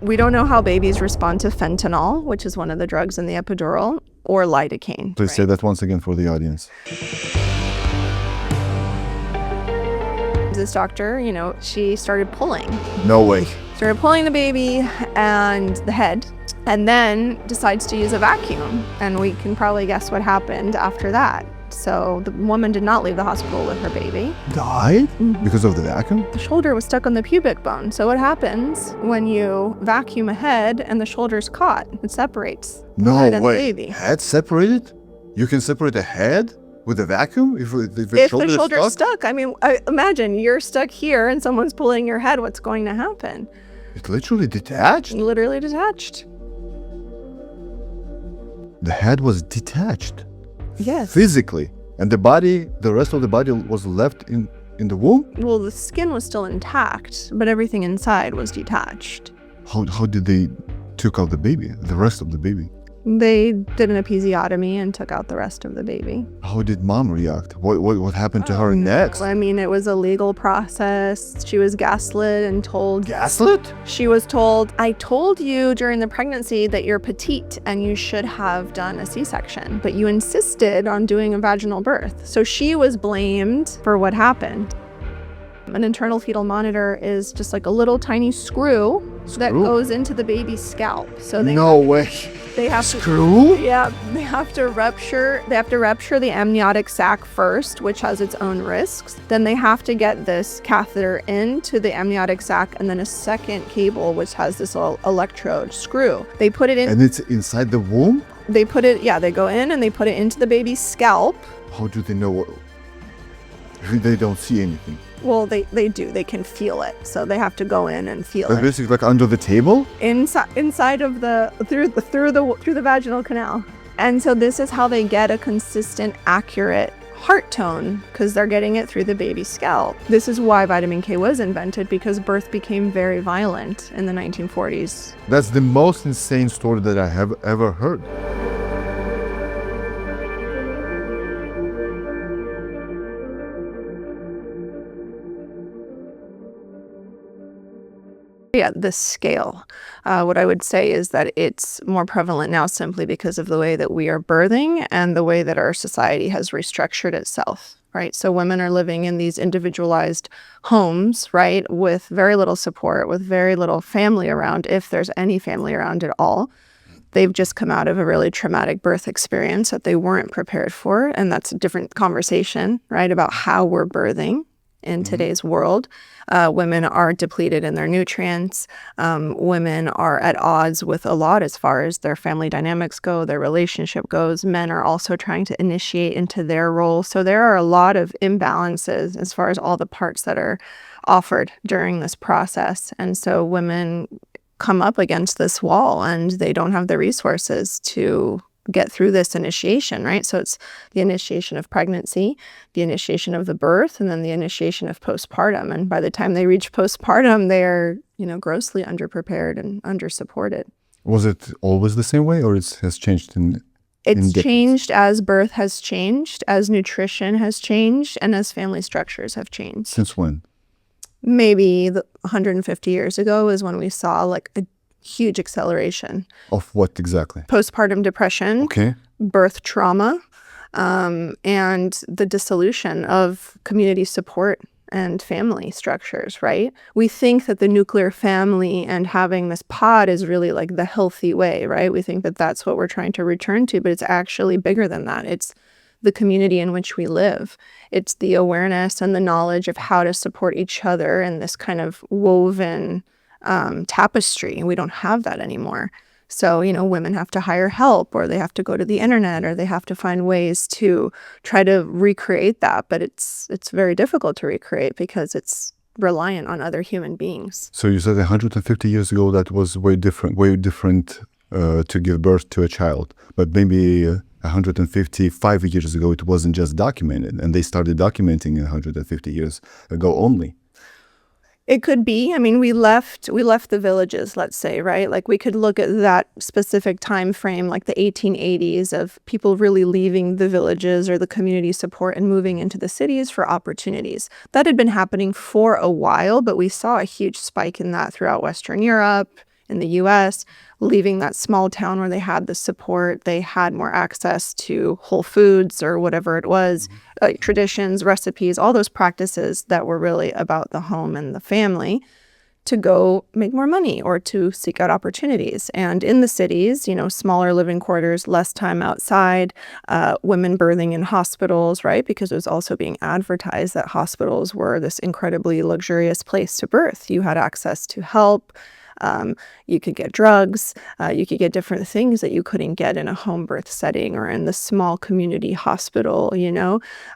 We don't know how babies respond to fentanyl, which is one of the drugs in the epidural, or lidocaine. Please say that once again for the audience. This doctor, she started pulling. No way. Started pulling the baby and the head, and then decides to use a vacuum. And we can probably guess what happened after that. So the woman did not leave the hospital with her baby. Died? Because of the vacuum? The shoulder was stuck on the pubic bone. So what happens when you vacuum a head and the shoulder's caught? It separates. No head and the way. baby. Head separated? You can separate a head with a vacuum? If the shoulder's stuck? I mean, imagine you're stuck here and someone's pulling your head. What's going to happen? It literally detached? Literally detached. The head was detached? Yes. Physically. And the rest of the body was left in the womb? Well, the skin was still intact, but everything inside was detached. How did they took out the baby, the rest of the baby? They did an episiotomy and took out the rest of the baby. How did mom react? What happened to her next? I mean, it was a legal process. She was gaslit and told... Gaslit? She was told, I told you during the pregnancy that you're petite and you should have done a C-section, but you insisted on doing a vaginal birth. So she was blamed for what happened. An internal fetal monitor is just like a little tiny screw that goes into the baby's scalp. So No way. They have Screw? They have to rupture the amniotic sac first, which has its own risks. Then they have to get this catheter into the amniotic sac and then a second cable, which has this little electrode screw. They put it in. And it's inside the womb? They go in and they put it into the baby's scalp. How do they know? They don't see anything. Well, they do. They can feel it. So they have to go in and feel it. Basically like under the table? Inside of through the vaginal canal. And so this is how they get a consistent, accurate heart tone, because they're getting it through the baby's scalp. This is why vitamin K was invented, because birth became very violent in the 1940s. That's the most insane story that I have ever heard. Yeah, the scale. What I would say is that it's more prevalent now simply because of the way that we are birthing and the way that our society has restructured itself, right? So women are living in these individualized homes, right, with very little support, with very little family around, if there's any family around at all. They've just come out of a really traumatic birth experience that they weren't prepared for, and that's a different conversation, right, about how we're birthing in today's world. Women are depleted in their nutrients. Women are at odds with a lot as far as their family dynamics go, their relationship goes. Men are also trying to initiate into their role. So there are a lot of imbalances as far as all the parts that are offered during this process. And so women come up against this wall and they don't have the resources to get through this initiation, right? So it's the initiation of pregnancy, the initiation of the birth, and then the initiation of postpartum. And by the time they reach postpartum, they're, grossly underprepared and undersupported. Was it always the same way, or it has changed It's changed as birth has changed, as nutrition has changed, and as family structures have changed. Since when? Maybe 150 years ago is when we saw like a huge acceleration. Of what exactly? Postpartum depression, okay, birth trauma, and the dissolution of community support and family structures, right? We think that the nuclear family and having this pod is really like the healthy way, right? We think that that's what we're trying to return to, but it's actually bigger than that. It's the community in which we live. It's the awareness and the knowledge of how to support each other in this kind of woven tapestry. We don't have that anymore. So, women have to hire help, or they have to go to the internet, or they have to find ways to try to recreate that. But it's very difficult to recreate because it's reliant on other human beings. So you said 150 years ago that was way different to give birth to a child. But maybe 155 years ago, it wasn't just documented, and they started documenting 150 years ago only. It could be. I mean, we left the villages, let's say, right? Like we could look at that specific time frame, like the 1880s, of people really leaving the villages or the community support and moving into the cities for opportunities. That had been happening for a while, but we saw a huge spike in that throughout Western Europe, in the US, leaving that small town where they had the support, they had more access to Whole Foods or whatever it was, traditions, recipes, all those practices that were really about the home and the family, to go make more money or to seek out opportunities. And in the cities, smaller living quarters, less time outside, women birthing in hospitals, right? Because it was also being advertised that hospitals were this incredibly luxurious place to birth. You had access to help. You could get drugs. You could get different things that you couldn't get in a home birth setting or in the small community hospital,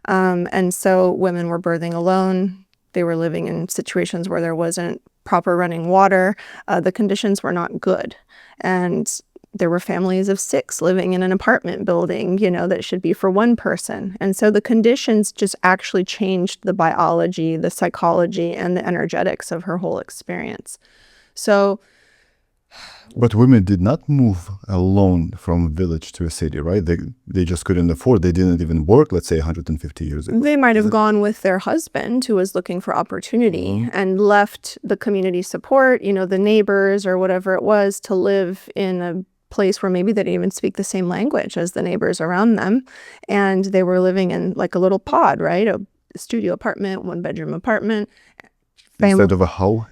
and so women were birthing alone. They were living in situations where there wasn't proper running water. The conditions were not good. And there were families of 6 living in an apartment building, that should be for one person. And so the conditions just actually changed the biology, the psychology, and the energetics of her whole experience. So, but women did not move alone from a village to a city, right? They just couldn't afford. They didn't even work, let's say, 150 years ago. They might have gone with their husband who was looking for opportunity and left the community support, the neighbors or whatever it was, to live in a place where maybe they didn't even speak the same language as the neighbors around them. And they were living in like a little pod, right? A studio apartment, 1-bedroom apartment. Instead of a house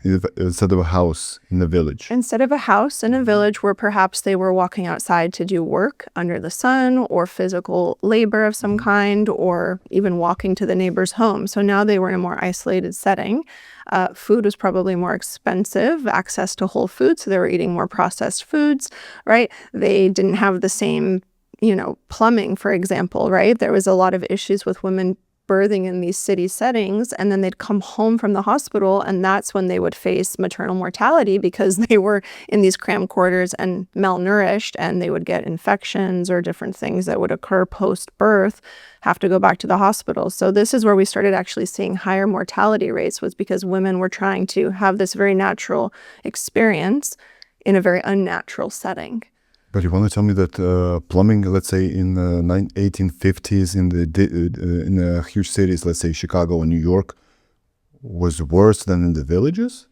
in the village. Instead of a house in a village where perhaps they were walking outside to do work under the sun or physical labor of some kind, or even walking to the neighbor's home. So now they were in a more isolated setting. Food was probably more expensive, access to Whole Foods, so they were eating more processed foods, right? They didn't have the same, plumbing, for example, right? There was a lot of issues with women birthing in these city settings, and then they'd come home from the hospital, and that's when they would face maternal mortality because they were in these cramped quarters and malnourished, and they would get infections or different things that would occur post-birth, have to go back to the hospital. So this is where we started actually seeing higher mortality rates, was because women were trying to have this very natural experience in a very unnatural setting. But you want to tell me that plumbing, let's say in the 1850s in the huge cities, let's say Chicago and New York, was worse than in the villages?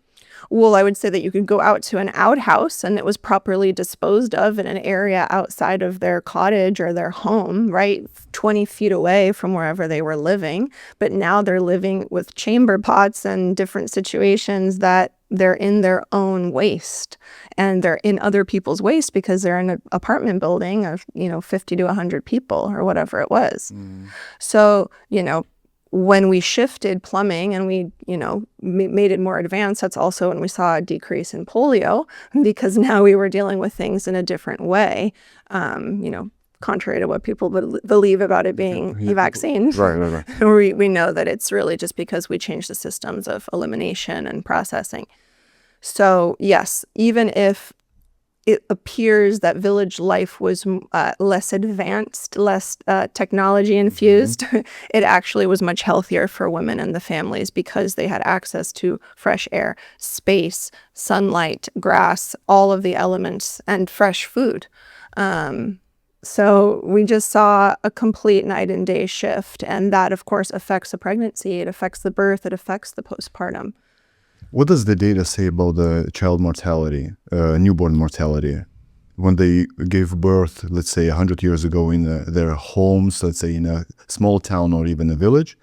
Well, I would say that you could go out to an outhouse and it was properly disposed of in an area outside of their cottage or their home, right? 20 feet away from wherever they were living. But now they're living with chamber pots and different situations that they're in their own waste, and they're in other people's waste because they're in an apartment building of, 50 to 100 people or whatever it was. So, when we shifted plumbing and we, made it more advanced, that's also when we saw a decrease in polio, because now we were dealing with things in a different way, contrary to what people believe about it being a vaccine. Right. We know that it's really just because we changed the systems of elimination and processing. So yes, even if it appears that village life was less advanced, less technology infused, it actually was much healthier for women and the families because they had access to fresh air, space, sunlight, grass, all of the elements, and fresh food. So we just saw a complete night and day shift, and that, of course, affects the pregnancy, it affects the birth, it affects the postpartum. What does the data say about the child mortality, newborn mortality? When they gave birth, let's say 100 years ago in their homes, let's say in a small town or even a village,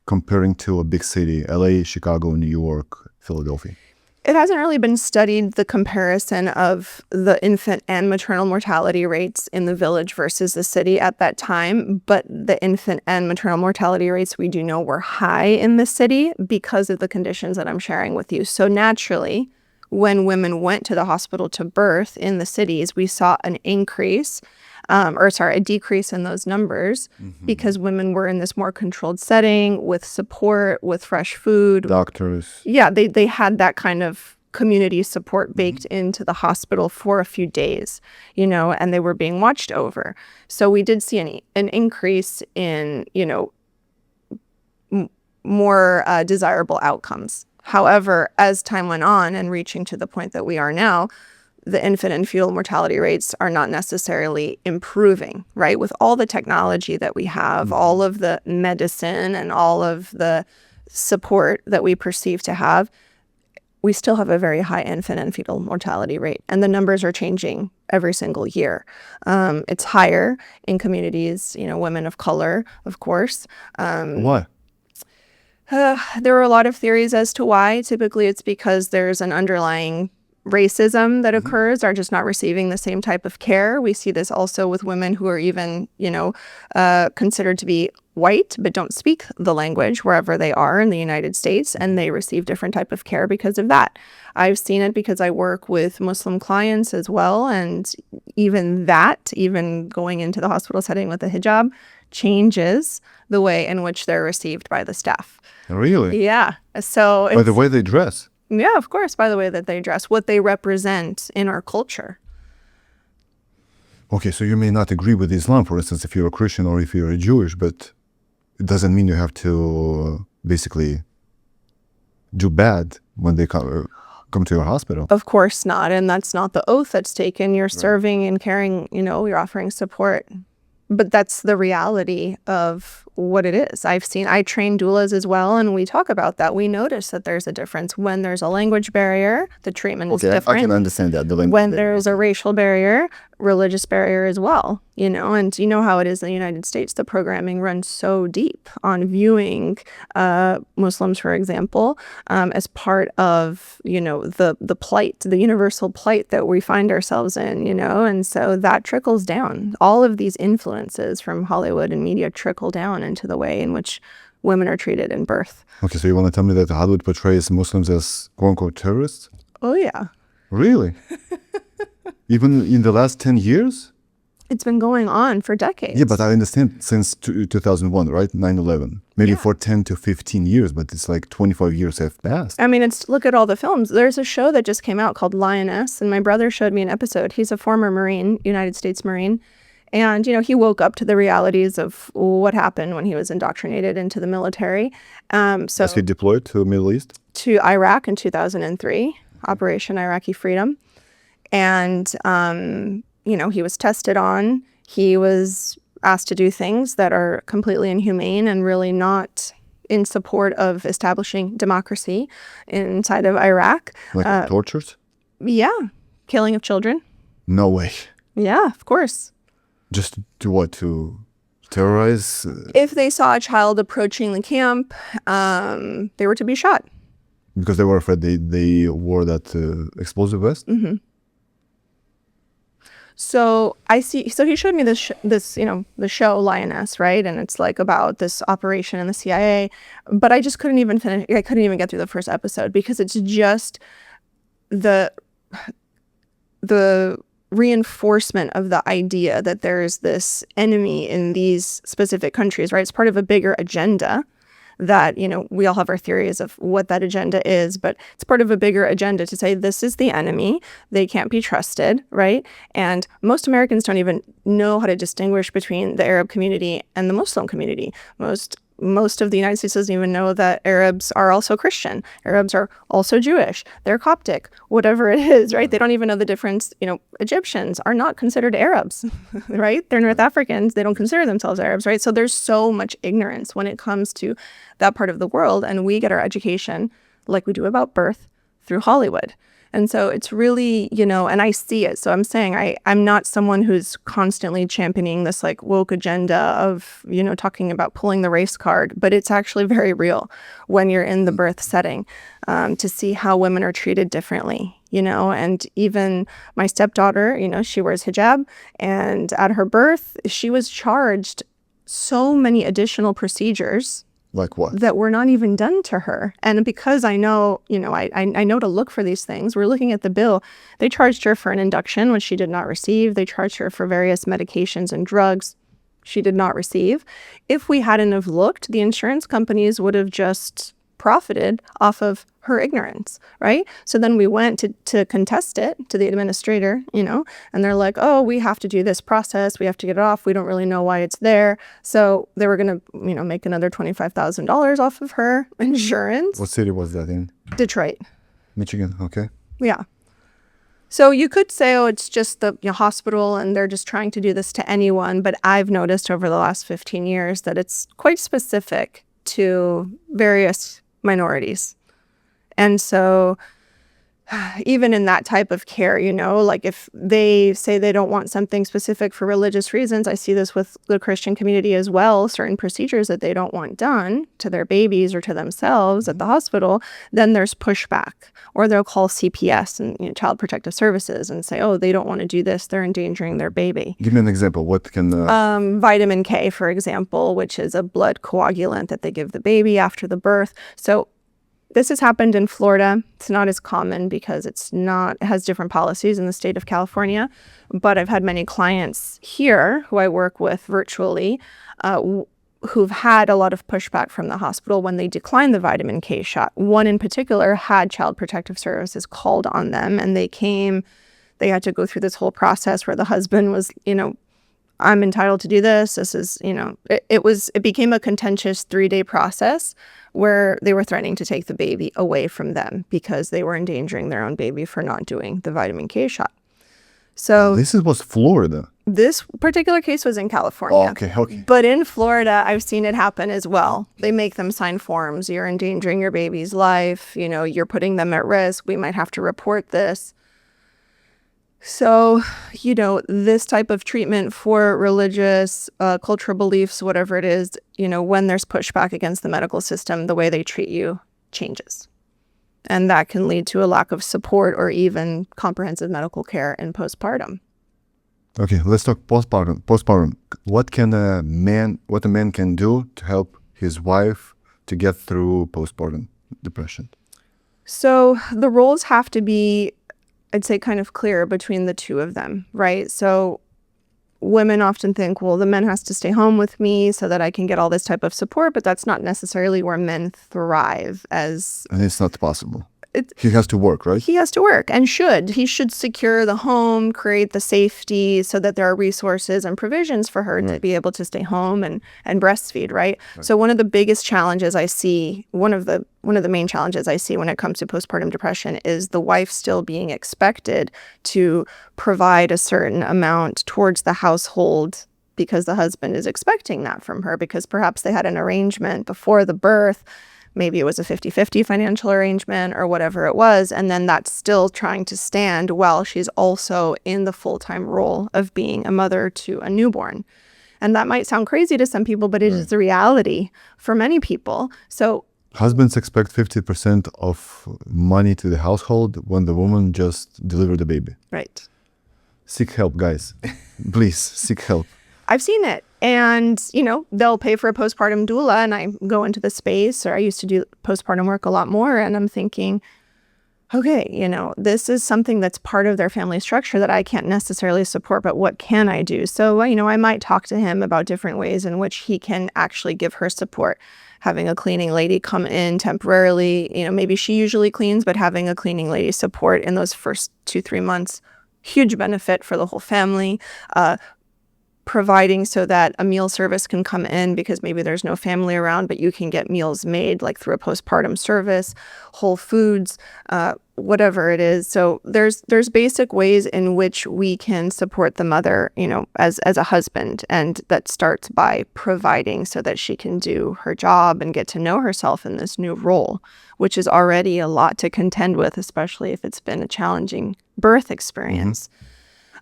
comparing to a big city, LA, Chicago, New York, Philadelphia? It hasn't really been studied, the comparison of the infant and maternal mortality rates in the village versus the city at that time, but the infant and maternal mortality rates we do know were high in the city because of the conditions that I'm sharing with you. So naturally, when women went to the hospital to birth in the cities, we saw an increase, a decrease in those numbers because women were in this more controlled setting with support, with fresh food. Doctors. Yeah, they had that kind of community support baked into the hospital for a few days, and they were being watched over. So we did see an increase in, more desirable outcomes. However, as time went on and reaching to the point that we are now, the infant and fetal mortality rates are not necessarily improving, right? With all the technology that we have, all of the medicine and all of the support that we perceive to have, we still have a very high infant and fetal mortality rate, and the numbers are changing every single year. It's higher in communities, women of color, of course. Why? There are a lot of theories as to why. Typically, it's because there's an underlying racism that occurs, are just not receiving the same type of care. We see this also with women who are even, considered to be white, but don't speak the language wherever they are in the United States, and they receive different type of care because of that. I've seen it because I work with Muslim clients as well, and even going into the hospital setting with a hijab changes the way in which they're received by the staff. Really? Yeah. So By the way they dress? Yeah, of course, by the way that they dress, what they represent in our culture. Okay, so you may not agree with Islam, for instance, if you're a Christian or if you're a Jewish, but it doesn't mean you have to basically do bad when they come to your hospital. Of course not, and that's not the oath that's taken. You're serving and caring, you're offering support. But that's the reality of what it is. I train doulas as well, and we talk about that. We notice that there's a difference. When there's a language barrier, the treatment is different. I can understand that. When there's a racial barrier, religious barrier as well, and you know how it is in the United States. The programming runs so deep on viewing Muslims, for example, as part of, the plight, the universal plight that we find ourselves in, and so that trickles down. All of these influences from Hollywood and media trickle down into the way in which women are treated in birth. Okay, so you want to tell me that Hollywood portrays Muslims as quote-unquote terrorists? Oh, yeah. Really? Even in the last 10 years? It's been going on for decades. Yeah, but I understand since 2001, right? 9/11. Maybe for 10 to 15 years, but it's like 25 years have passed. I mean, look at all the films. There's a show that just came out called Lioness, and my brother showed me an episode. He's a former Marine, United States Marine. And, he woke up to the realities of what happened when he was indoctrinated into the military. So he deployed to the Middle East? To Iraq in 2003, Operation Iraqi Freedom. And, he was tested on. He was asked to do things that are completely inhumane and really not in support of establishing democracy inside of Iraq. Like tortures? Yeah. Killing of children. No way. Yeah, of course. Just to what? To terrorize? If they saw a child approaching the camp, they were to be shot. Because they were afraid they wore that explosive vest? Mm-hmm. So he showed me this, the show Lioness, right? And it's like about this operation in the CIA, but I just couldn't even finish. I couldn't even get through the first episode because it's just the reinforcement of the idea that there's this enemy in these specific countries, right? It's part of a bigger agenda that, we all have our theories of what that agenda is, but it's part of a bigger agenda to say this is the enemy. They can't be trusted, right? And most Americans don't even know how to distinguish between the Arab community and the Muslim community. Most of the United States doesn't even know that Arabs are also Christian. Arabs are also Jewish. They're Coptic, whatever it is, right? They don't even know the difference. Egyptians are not considered Arabs, right? They're North Africans. They don't consider themselves Arabs, right? So there's so much ignorance when it comes to that part of the world. And we get our education, like we do about birth, through Hollywood. And so it's really, and I see it. So I'm saying I'm not someone who's constantly championing this like woke agenda of, talking about pulling the race card, but it's actually very real when you're in the birth setting to see how women are treated differently, and even my stepdaughter, she wears hijab, and at her birth, she was charged so many additional procedures. Like what? That were not even done to her. And because I know, I know to look for these things, we're looking at the bill. They charged her for an induction, which she did not receive. They charged her for various medications and drugs she did not receive. If we hadn't have looked, the insurance companies would have just profited off of her ignorance, right? So then we went to contest it to the administrator, and they're like, oh, we have to do this process. We have to get it off. We don't really know why it's there. So they were going to, make another $25,000 off of her insurance. What city was that in? Detroit. Michigan, okay. Yeah. So you could say, oh, it's just the hospital and they're just trying to do this to anyone. But I've noticed over the last 15 years that it's quite specific to various minorities. And so even in that type of care, like if they say they don't want something specific for religious reasons, I see this with the Christian community as well, certain procedures that they don't want done to their babies or to themselves at the hospital, then there's pushback. Or they'll call CPS and Child Protective Services and say, oh, they don't want to do this, they're endangering their baby. Give me an example. What can... Vitamin K, for example, which is a blood coagulant that they give the baby after the birth. So this has happened in Florida. It's not as common because it has different policies in the state of California. But I've had many clients here who I work with virtually who've had a lot of pushback from the hospital when they declined the vitamin K shot. One in particular had Child Protective Services called on them, and they had to go through this whole process where the husband was, I'm entitled to do this. This is, it became a contentious 3-day process where they were threatening to take the baby away from them because they were endangering their own baby for not doing the vitamin K shot. So this was Florida. This particular case was in California. Oh, okay. But in Florida, I've seen it happen as well. They make them sign forms. You're endangering your baby's life. You're putting them at risk. We might have to report this. So, this type of treatment for religious, cultural beliefs, whatever it is, when there's pushback against the medical system, the way they treat you changes. And that can lead to a lack of support or even comprehensive medical care in postpartum. Okay, let's talk postpartum. Postpartum. What a man can do to help his wife to get through postpartum depression? So the roles have to be, I'd say, kind of clear between the two of them, right? So women often think, well, the man has to stay home with me so that I can get all this type of support, but that's not necessarily where men thrive as... And it's not possible. He has to work, right? He has to work and should. He should secure the home, create the safety so that there are resources and provisions for her to be able to stay home and breastfeed, right? So one of the biggest challenges I see, one of the main challenges I see when it comes to postpartum depression is the wife still being expected to provide a certain amount towards the household because the husband is expecting that from her because perhaps they had an arrangement before the birth. Maybe it was a 50-50 financial arrangement or whatever it was. And then that's still trying to stand while she's also in the full-time role of being a mother to a newborn. And that might sound crazy to some people, but it is the reality for many people. So husbands expect 50% of money to the household when the woman just delivered the baby. Right. Seek help, guys. Please, seek help. I've seen it. And, they'll pay for a postpartum doula, and I go into the space, or I used to do postpartum work a lot more, and I'm thinking, okay, this is something that's part of their family structure that I can't necessarily support, but what can I do? So, I might talk to him about different ways in which he can actually give her support. Having a cleaning lady come in temporarily, maybe she usually cleans, but having a cleaning lady support in those first 2-3 months, huge benefit for the whole family. Providing so that a meal service can come in because maybe there's no family around, but you can get meals made like through a postpartum service, Whole Foods, whatever it is. So there's basic ways in which we can support the mother, as a husband. And that starts by providing so that she can do her job and get to know herself in this new role, which is already a lot to contend with, especially if it's been a challenging birth experience.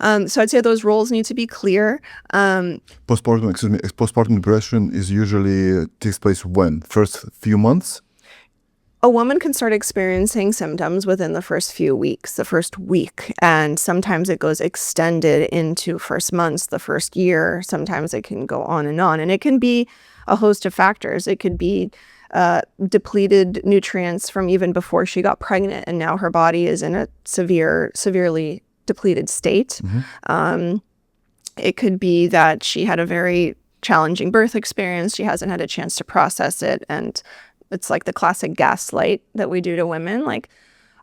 So I'd say those roles need to be clear. Postpartum depression is usually takes place when? First few months? A woman can start experiencing symptoms within the first few weeks, the first week, and sometimes it goes extended into first months, the first year. Sometimes it can go on, and it can be a host of factors. It could be depleted nutrients from even before she got pregnant, and now her body is in a severely depleted state. It could be that she had a very challenging birth experience. She hasn't had a chance to process it. And it's like the classic gaslight that we do to women. Like,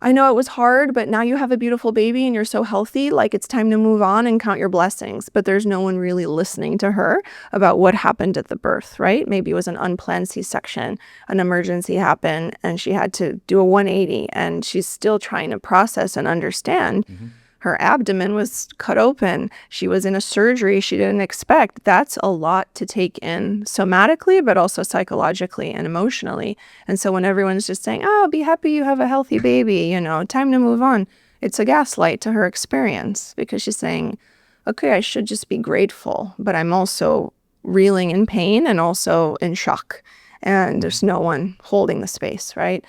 I know it was hard, but now you have a beautiful baby and you're so healthy. Like, it's time to move on and count your blessings. But there's no one really listening to her about what happened at the birth, right? Maybe it was an unplanned C-section, an emergency happened, and she had to do a 180, and she's still trying to process and understand Her abdomen was cut open. She was in a surgery she didn't expect. That's a lot to take in somatically, but also psychologically and emotionally. And so when everyone's just saying, oh, be happy you have a healthy baby, time to move on, it's a gaslight to her experience, because she's saying, okay, I should just be grateful, but I'm also reeling in pain and also in shock. And there's no one holding the space, right?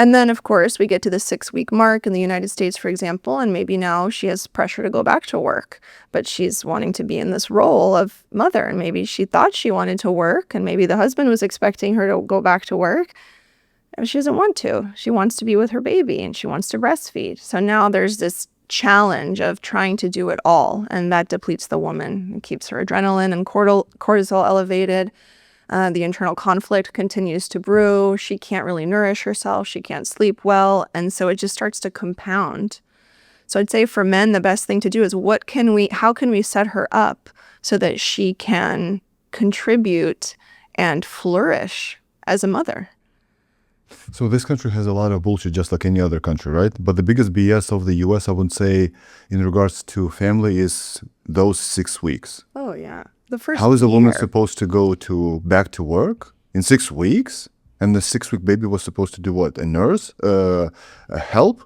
And then, of course, we get to the 6-week mark in the United States, for example, and maybe now she has pressure to go back to work, but she's wanting to be in this role of mother. And maybe she thought she wanted to work, and maybe the husband was expecting her to go back to work. And she doesn't want to. She wants to be with her baby, and she wants to breastfeed. So now there's this challenge of trying to do it all, and that depletes the woman. It keeps her adrenaline and cortisol elevated. The internal conflict continues to brew. She can't really nourish herself. She can't sleep well. And so it just starts to compound. So I'd say for men, the best thing to do is how can we set her up so that she can contribute and flourish as a mother? So this country has a lot of bullshit, just like any other country, right? But the biggest BS of the US, I would say, in regards to family, is those 6 weeks. Oh, yeah. The first How is a woman year. supposed to go back to work in 6 weeks? And the 6-week baby was supposed to do what? A nurse? A help?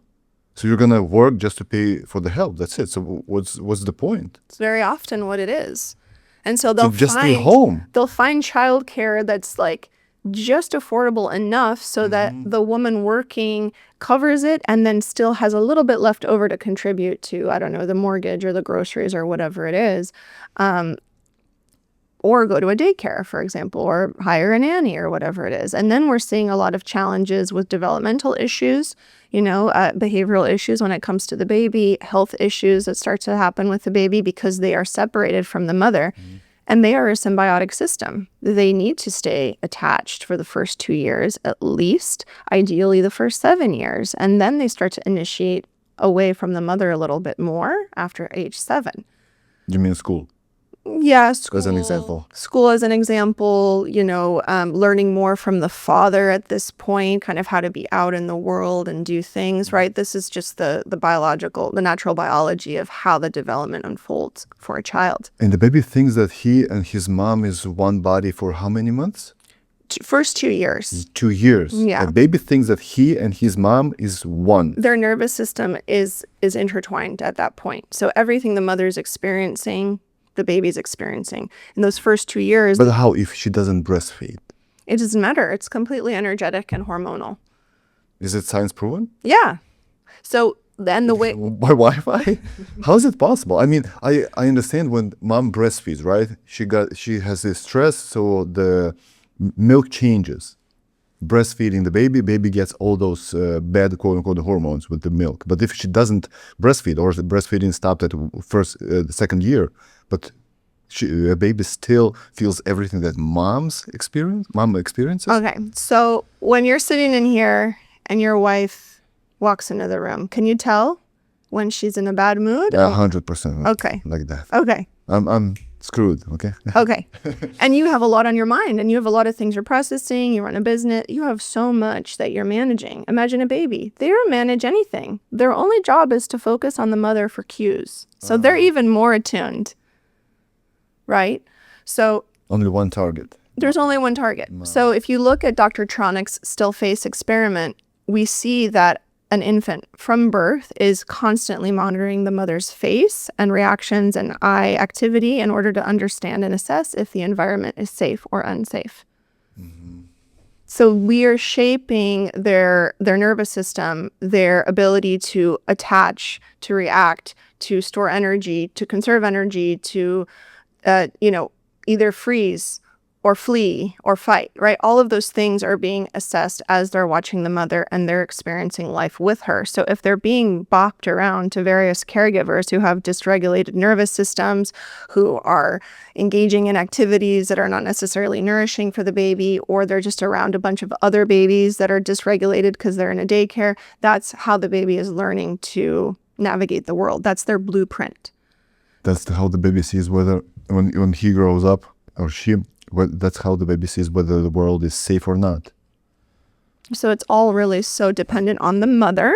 So you're gonna work just to pay for the help. That's it. So what's the point? It's very often what it is. And so So just stay home. they'll find childcare that's like just affordable enough so that the woman working covers it and then still has a little bit left over to contribute to, I don't know, the mortgage or the groceries or whatever it is. Or go to a daycare, for example, or hire a nanny or whatever it is. And then we're seeing a lot of challenges with developmental issues, behavioral issues when it comes to the baby, health issues that start to happen with the baby because they are separated from the mother. And they are a symbiotic system. They need to stay attached for the first 2 years, at least, ideally the first 7 years. And then they start to initiate away from the mother a little bit more after age 7. You mean school? Yeah, school. As an example. School as an example, learning more from the father at this point, kind of how to be out in the world and do things, right? This is just the natural biology of how the development unfolds for a child. And the baby thinks that he and his mom is one body for how many months? First 2 years. 2 years. Yeah. The baby thinks that he and his mom is one. Their nervous system is intertwined at that point. So everything the mother's experiencing, the baby's experiencing. In those first 2 years, But how if she doesn't breastfeed? it doesn't matter. It's completely energetic and hormonal. Is it science proven? Yeah. So then the way... By Wi-Fi? How is it possible? I mean, I understand when mom breastfeeds, right? She has this stress, so the milk changes. Breastfeeding the baby gets all those bad quote-unquote hormones with the milk. But if she doesn't breastfeed, or the breastfeeding stopped at the second year, but a baby still feels everything that mom experiences? Okay. So when you're sitting in here and your wife walks into the room, can you tell when she's in a bad mood? 100%. Okay. Like that. Okay. I'm screwed, okay? Okay. And you have a lot on your mind, and you have a lot of things you're processing. You run a business. You have so much that you're managing. Imagine a baby. They don't manage anything. Their only job is to focus on the mother for cues. So they're even more attuned, right? So Only one target. there's only one target. So if you look at Dr. Tronick's still face experiment, we see that an infant from birth is constantly monitoring the mother's face and reactions and eye activity in order to understand and assess if the environment is safe or unsafe. So we are shaping their nervous system, their ability to attach, to react, to store energy, to conserve energy, to either freeze or flee or fight, right? All of those things are being assessed as they're watching the mother and they're experiencing life with her. So if they're being bopped around to various caregivers who have dysregulated nervous systems, who are engaging in activities that are not necessarily nourishing for the baby, or they're just around a bunch of other babies that are dysregulated because they're in a daycare, that's how the baby is learning to navigate the world. That's their blueprint. That's how the baby sees whether, when he grows up, or she, that's how the baby sees whether the world is safe or not. So it's all really so dependent on the mother.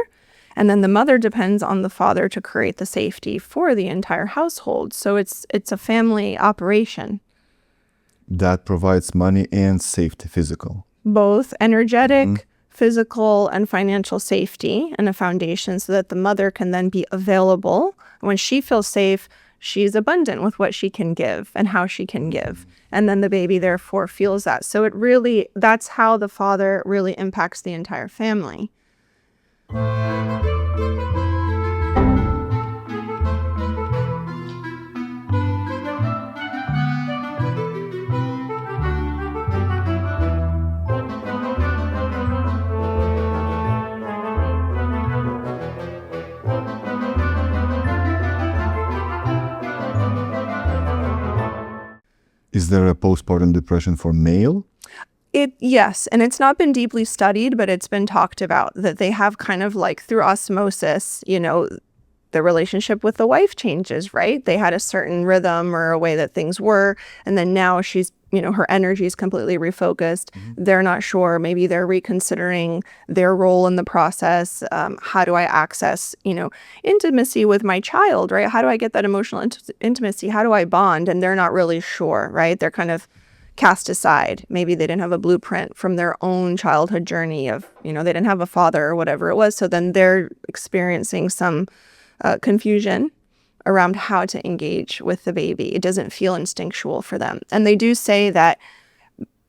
And then the mother depends on the father to create the safety for the entire household. So it's a family operation. That provides money and safety, physical. Both energetic, physical, and financial safety and a foundation so that the mother can then be available. When she feels safe, she's abundant with what she can give and how she can give. And then the baby therefore feels that. So it really, that's how the father really impacts the entire family. Is there a postpartum depression for male? Yes, and it's not been deeply studied, but it's been talked about that they have kind of like through osmosis, the relationship with the wife changes, right? They had a certain rhythm or a way that things were, and then now she's, her energy is completely refocused. They're not sure. Maybe they're reconsidering their role in the process. How do I access, intimacy with my child, right? How do I get that emotional intimacy? How do I bond? And they're not really sure, right? They're kind of cast aside. Maybe they didn't have a blueprint from their own childhood journey of, they didn't have a father or whatever it was. So then they're experiencing some confusion around how to engage with the baby. It doesn't feel instinctual for them. And they do say that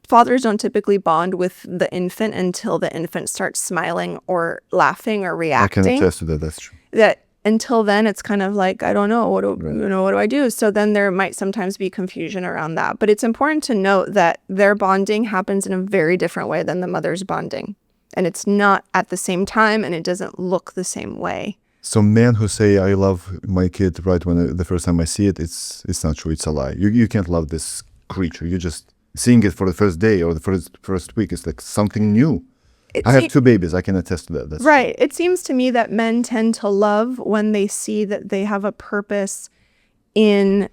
fathers don't typically bond with the infant until the infant starts smiling or laughing or reacting. I can attest to that. That's true. That until then, it's kind of like, I don't know, what do I do? So then there might sometimes be confusion around that. But it's important to note that their bonding happens in a very different way than the mother's bonding. And it's not at the same time, and it doesn't look the same way. So men who say, I love my kid right when the first time I see it, it's not true. It's a lie. You can't love this creature. You're just seeing it for the first day or the first week. It's like something new. I have two babies. I can attest to that. That's right. It seems to me that men tend to love when they see that they have a purpose in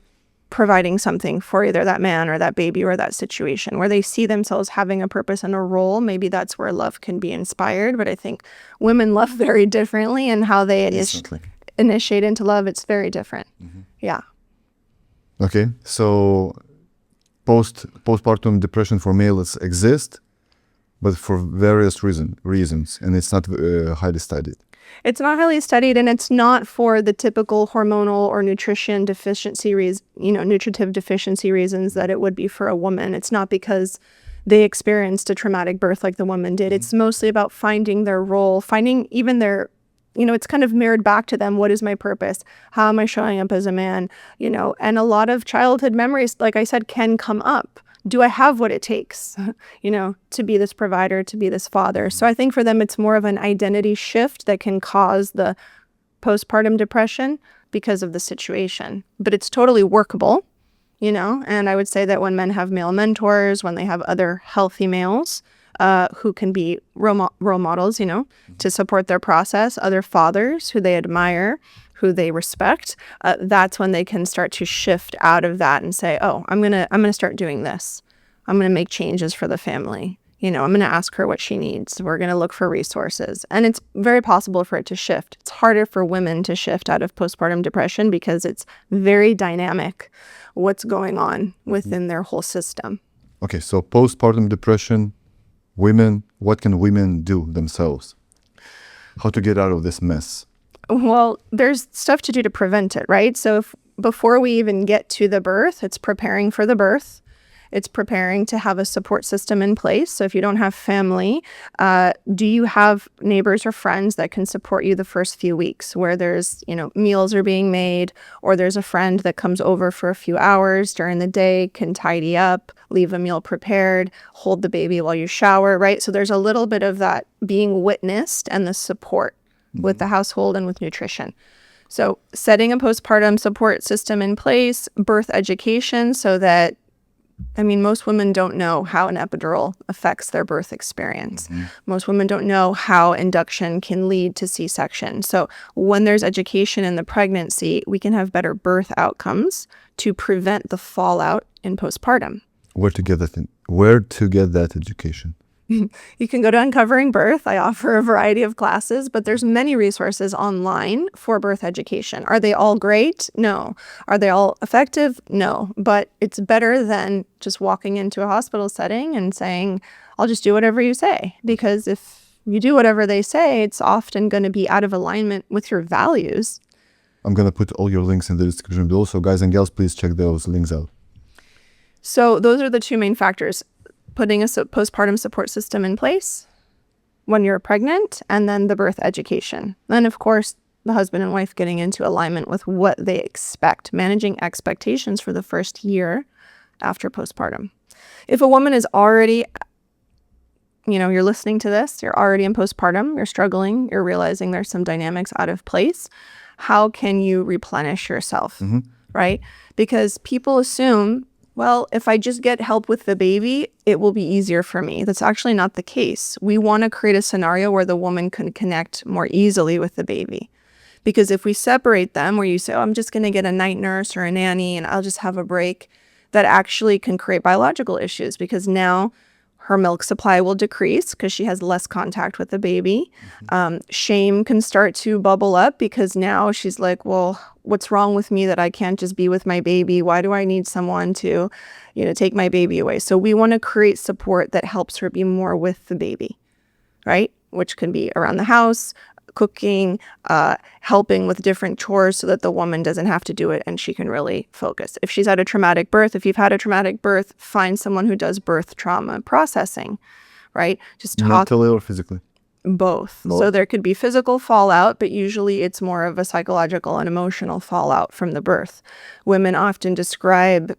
providing something for either that man or that baby or that situation, where they see themselves having a purpose and a role. Maybe that's where love can be inspired. But I think women love very differently, and how they initiate into love, it's very different. Yeah. Okay. So postpartum depression for males exists, but for various reasons, and it's not highly studied. It's not highly studied, and it's not for the typical hormonal or nutrition deficiency nutritive deficiency reasons that it would be for a woman. It's not because they experienced a traumatic birth like the woman did. It's mostly about finding their role, finding even their, it's kind of mirrored back to them. What is my purpose? How am I showing up as a man? And a lot of childhood memories, like I said, can come up. Do I have what it takes, to be this provider, to be this father? So I think for them, it's more of an identity shift that can cause the postpartum depression because of the situation. But it's totally workable, and I would say that when men have male mentors, when they have other healthy males who can be role models, to support their process, other fathers who they admire, who they respect, that's when they can start to shift out of that and say, oh, I'm gonna start doing this. I'm gonna make changes for the family. I'm gonna ask her what she needs. We're gonna look for resources. And it's very possible for it to shift. It's harder for women to shift out of postpartum depression because it's very dynamic what's going on within their whole system. Okay, so postpartum depression, women, what can women do themselves? How to get out of this mess? Well, there's stuff to do to prevent it, right? So before we even get to the birth, it's preparing for the birth. It's preparing to have a support system in place. So if you don't have family, do you have neighbors or friends that can support you the first few weeks where there's, meals are being made, or there's a friend that comes over for a few hours during the day, can tidy up, leave a meal prepared, hold the baby while you shower, right? So there's a little bit of that being witnessed and the support with the household and with nutrition. So setting a postpartum support system in place, birth education, so that, most women don't know how an epidural affects their birth experience. Most women don't know how induction can lead to C-section. So when there's education in the pregnancy, we can have better birth outcomes to prevent the fallout in postpartum. Where to get that education? You can go to Uncovering Birth. I offer a variety of classes, but there's many resources online for birth education. Are they all great? No. Are they all effective? No. But it's better than just walking into a hospital setting and saying, I'll just do whatever you say. Because if you do whatever they say, it's often going to be out of alignment with your values. I'm going to put all your links in the description below. So guys and gals, please check those links out. So those are the two main factors. Putting a postpartum support system in place when you're pregnant, and then the birth education. Then, of course, the husband and wife getting into alignment with what they expect, managing expectations for the first year after postpartum. If a woman is already, you're listening to this, you're already in postpartum, you're struggling, you're realizing there's some dynamics out of place, how can you replenish yourself, right? Because people assume, well, if I just get help with the baby, it will be easier for me. That's actually not the case. We want to create a scenario where the woman can connect more easily with the baby. Because if we separate them, where you say, oh, I'm just going to get a night nurse or a nanny and I'll just have a break, that actually can create biological issues, because now her milk supply will decrease because she has less contact with the baby. Shame can start to bubble up because now she's like, well, what's wrong with me that I can't just be with my baby? Why do I need someone to, take my baby away? So we want to create support that helps her be more with the baby, right? Which can be around the house, cooking, helping with different chores so that the woman doesn't have to do it and she can really focus. If she's had a traumatic birth, if you've had a traumatic birth, find someone who does birth trauma processing, right? Just talk. Mentally or physically? Both. So there could be physical fallout, but usually it's more of a psychological and emotional fallout from the birth. Women often describe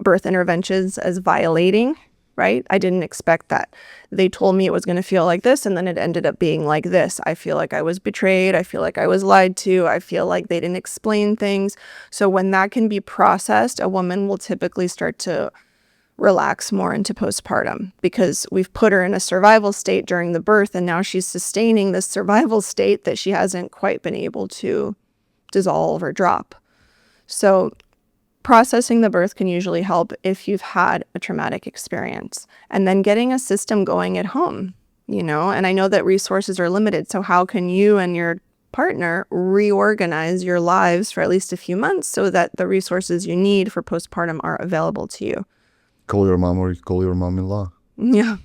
birth interventions as violating, right? I didn't expect that. They told me it was going to feel like this, and then it ended up being like this. I feel like I was betrayed. I feel like I was lied to. I feel like they didn't explain things. So when that can be processed, a woman will typically start to relax more into postpartum, because we've put her in a survival state during the birth, and now she's sustaining this survival state that she hasn't quite been able to dissolve or drop. So processing the birth can usually help if you've had a traumatic experience, and then getting a system going at home, and I know that resources are limited. So how can you and your partner reorganize your lives for at least a few months so that the resources you need for postpartum are available to you? Call your mom or call your mom-in-law. Yeah.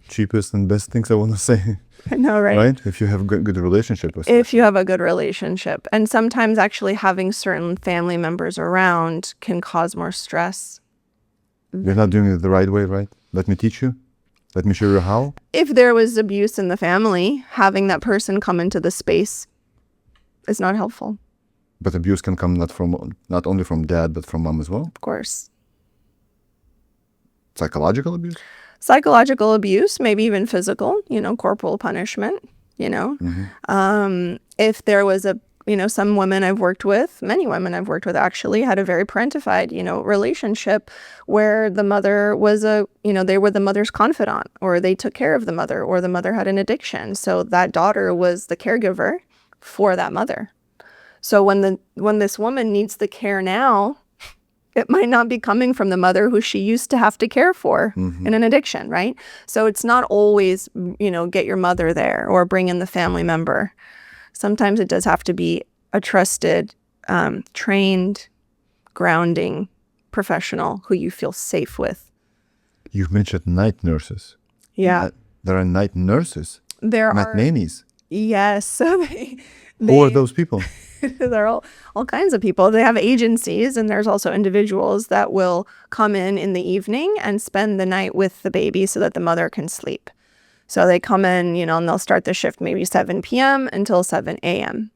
Cheapest and best things I want to say. I know, right? Right? If you have a good relationship with If you have a good relationship. And sometimes actually having certain family members around can cause more stress. You're not doing it the right way, right? Let me teach you. Let me show you how. If there was abuse in the family, having that person come into the space is not helpful. But abuse can come not only from dad, but from mom as well. Of course. Psychological abuse? Psychological abuse, maybe even physical, corporal punishment, If there was some women I've worked with, many women I've worked with actually had a very parentified, relationship where the mother was they were the mother's confidant, or they took care of the mother, or the mother had an addiction. So that daughter was the caregiver for that mother. So when this woman needs the care now, it might not be coming from the mother who she used to have to care for in an addiction, right? So it's not always, get your mother there or bring in the family member. Sometimes it does have to be a trusted, trained, grounding professional who you feel safe with. You've mentioned night nurses. Yeah. There are night nurses. There Not are. nannies. Yes. So Who are those people? They're all kinds of people. They have agencies, and there's also individuals that will come in the evening and spend the night with the baby so that the mother can sleep. So they come in, and they'll start the shift maybe 7 p.m. until 7 a.m.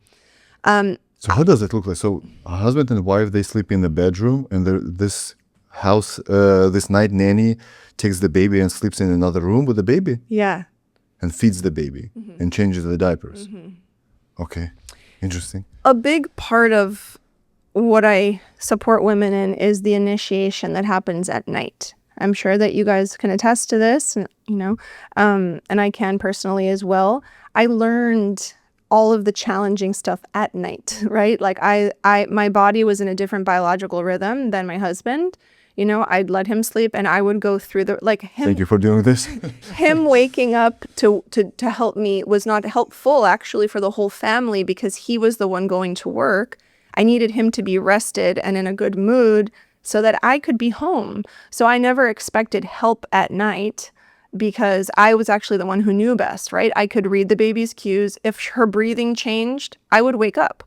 So how does it look like? So a husband and wife, they sleep in the bedroom, and this night nanny takes the baby and sleeps in another room with the baby? Yeah. And feeds the baby and changes the diapers. Okay. Interesting. A big part of what I support women in is the initiation that happens at night. I'm sure that you guys can attest to this, and I can personally as well. I learned all of the challenging stuff at night, right? Like my body was in a different biological rhythm than my husband. I'd let him sleep and I would go through Thank you for doing this. him waking up to help me was not helpful actually for the whole family because he was the one going to work. I needed him to be rested and in a good mood so that I could be home. So I never expected help at night because I was actually the one who knew best, right? I could read the baby's cues. If her breathing changed, I would wake up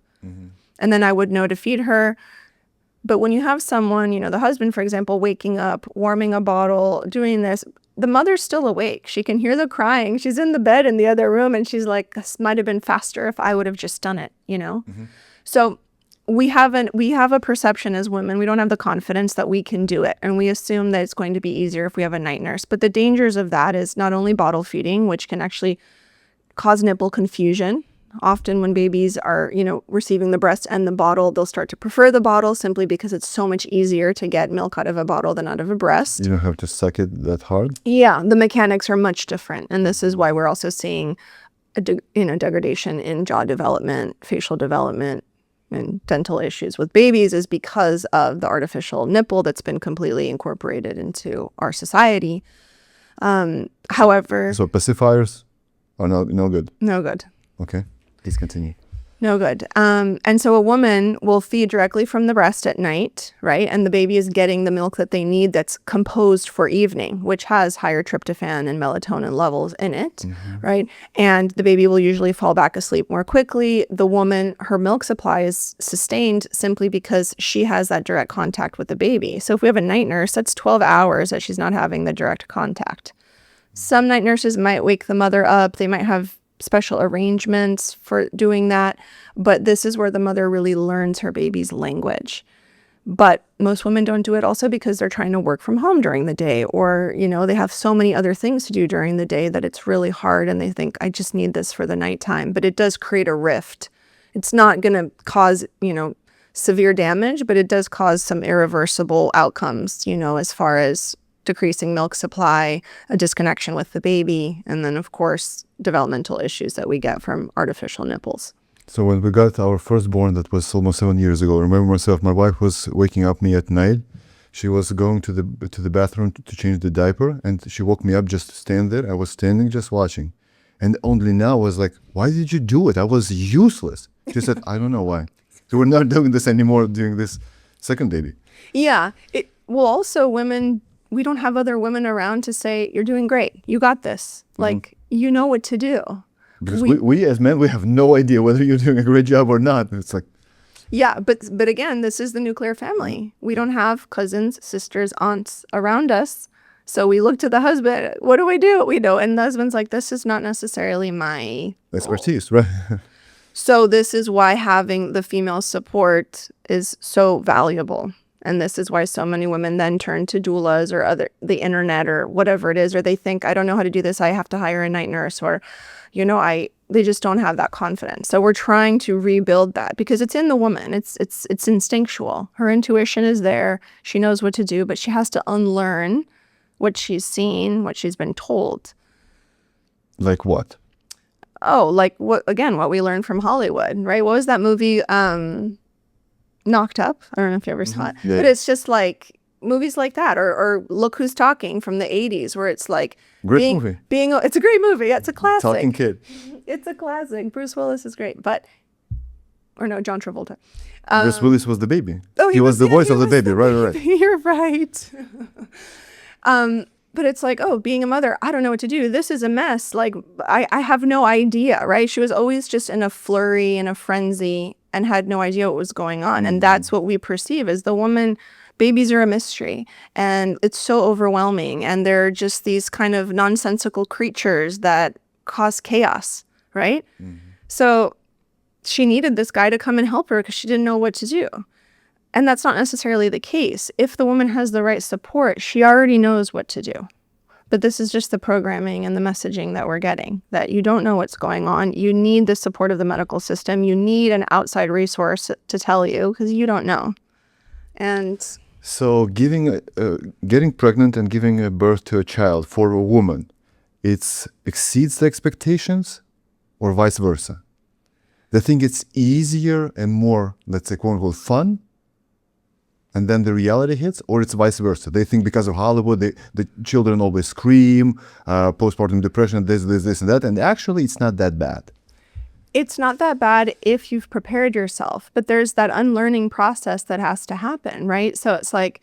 and then I would know to feed her. But when you have someone, the husband, for example, waking up, warming a bottle, doing this, the mother's still awake. She can hear the crying. She's in the bed in the other room and she's like, this might have been faster if I would have just done it, So we have a perception as women, we don't have the confidence that we can do it. And we assume that it's going to be easier if we have a night nurse. But the dangers of that is not only bottle feeding, which can actually cause nipple confusion. Often when babies are, receiving the breast and the bottle, they'll start to prefer the bottle simply because it's so much easier to get milk out of a bottle than out of a breast. You don't have to suck it that hard? Yeah, the mechanics are much different. And this is why we're also seeing degradation in jaw development, facial development, and dental issues with babies is because of the artificial nipple that's been completely incorporated into our society. However... So pacifiers are no good? No good. Okay. Please continue. No good. And so a woman will feed directly from the breast at night, right? And the baby is getting the milk that they need that's composed for evening, which has higher tryptophan and melatonin levels in it, right? And the baby will usually fall back asleep more quickly. The woman, her milk supply is sustained simply because she has that direct contact with the baby. So if we have a night nurse, that's 12 hours that she's not having the direct contact. Some night nurses might wake the mother up. They might have special arrangements for doing that. But this is where the mother really learns her baby's language. But most women don't do it also because they're trying to work from home during the day or, they have so many other things to do during the day that it's really hard and they think, I just need this for the nighttime. But it does create a rift. It's not going to cause, severe damage, but it does cause some irreversible outcomes, as far as decreasing milk supply, a disconnection with the baby, and then, of course, developmental issues that we get from artificial nipples. So when we got our firstborn, that was almost 7 years ago, I remember myself, my wife was waking up me at night. She was going to the bathroom to change the diaper, and she woke me up just to stand there. I was standing just watching. And only now I was like, why did you do it? I was useless. She said, I don't know why. So we're not doing this anymore, doing this second baby. Yeah. Also women... we don't have other women around to say, you're doing great. You got this. Like, you know what to do. Because we as men, we have no idea whether you're doing a great job or not. It's like... Yeah, but again, this is the nuclear family. We don't have cousins, sisters, aunts around us. So we look to the husband. What do we do? And the husband's like, this is not necessarily my expertise, right? So this is why having the female support is so valuable. And this is why so many women then turn to doulas or the internet or whatever it is, or they think, I don't know how to do this. I have to hire a night nurse, or, they just don't have that confidence. So we're trying to rebuild that because it's in the woman. It's instinctual. Her intuition is there. She knows what to do, but she has to unlearn what she's seen, what she's been told. Like what? Oh, like what we learned from Hollywood, right? What was that movie? Knocked Up. I don't know if you ever saw it, yeah. But it's just like movies like that, or Look Who's Talking from the 80s, where it's like movie. It's a great movie. It's a classic. Talking kid. It's a classic. Bruce Willis is great, John Travolta. Bruce Willis was the baby. Oh, he was the voice of the baby. Right. You're right. But it's like, being a mother, I don't know what to do. This is a mess. Like, I have no idea, right? She was always just in a flurry, in a frenzy, and had no idea what was going on. And that's what we perceive as the woman. Babies are a mystery, and it's so overwhelming. And they're just these kind of nonsensical creatures that cause chaos, right? So she needed this guy to come and help her because she didn't know what to do. And that's not necessarily the case. If the woman has the right support, she already knows what to do. But this is just the programming and the messaging that we're getting, that you don't know what's going on. You need the support of the medical system. You need an outside resource to tell you because you don't know. And so getting pregnant and giving a birth to a child for a woman, it exceeds the expectations or vice versa? They think it's easier and more, let's say, quote unquote, fun. and then the reality hits, or it's vice versa. They think because of Hollywood, the children always scream, postpartum depression, this, and that, and actually it's not that bad. It's not that bad if you've prepared yourself, but there's that unlearning process that has to happen, right? So it's like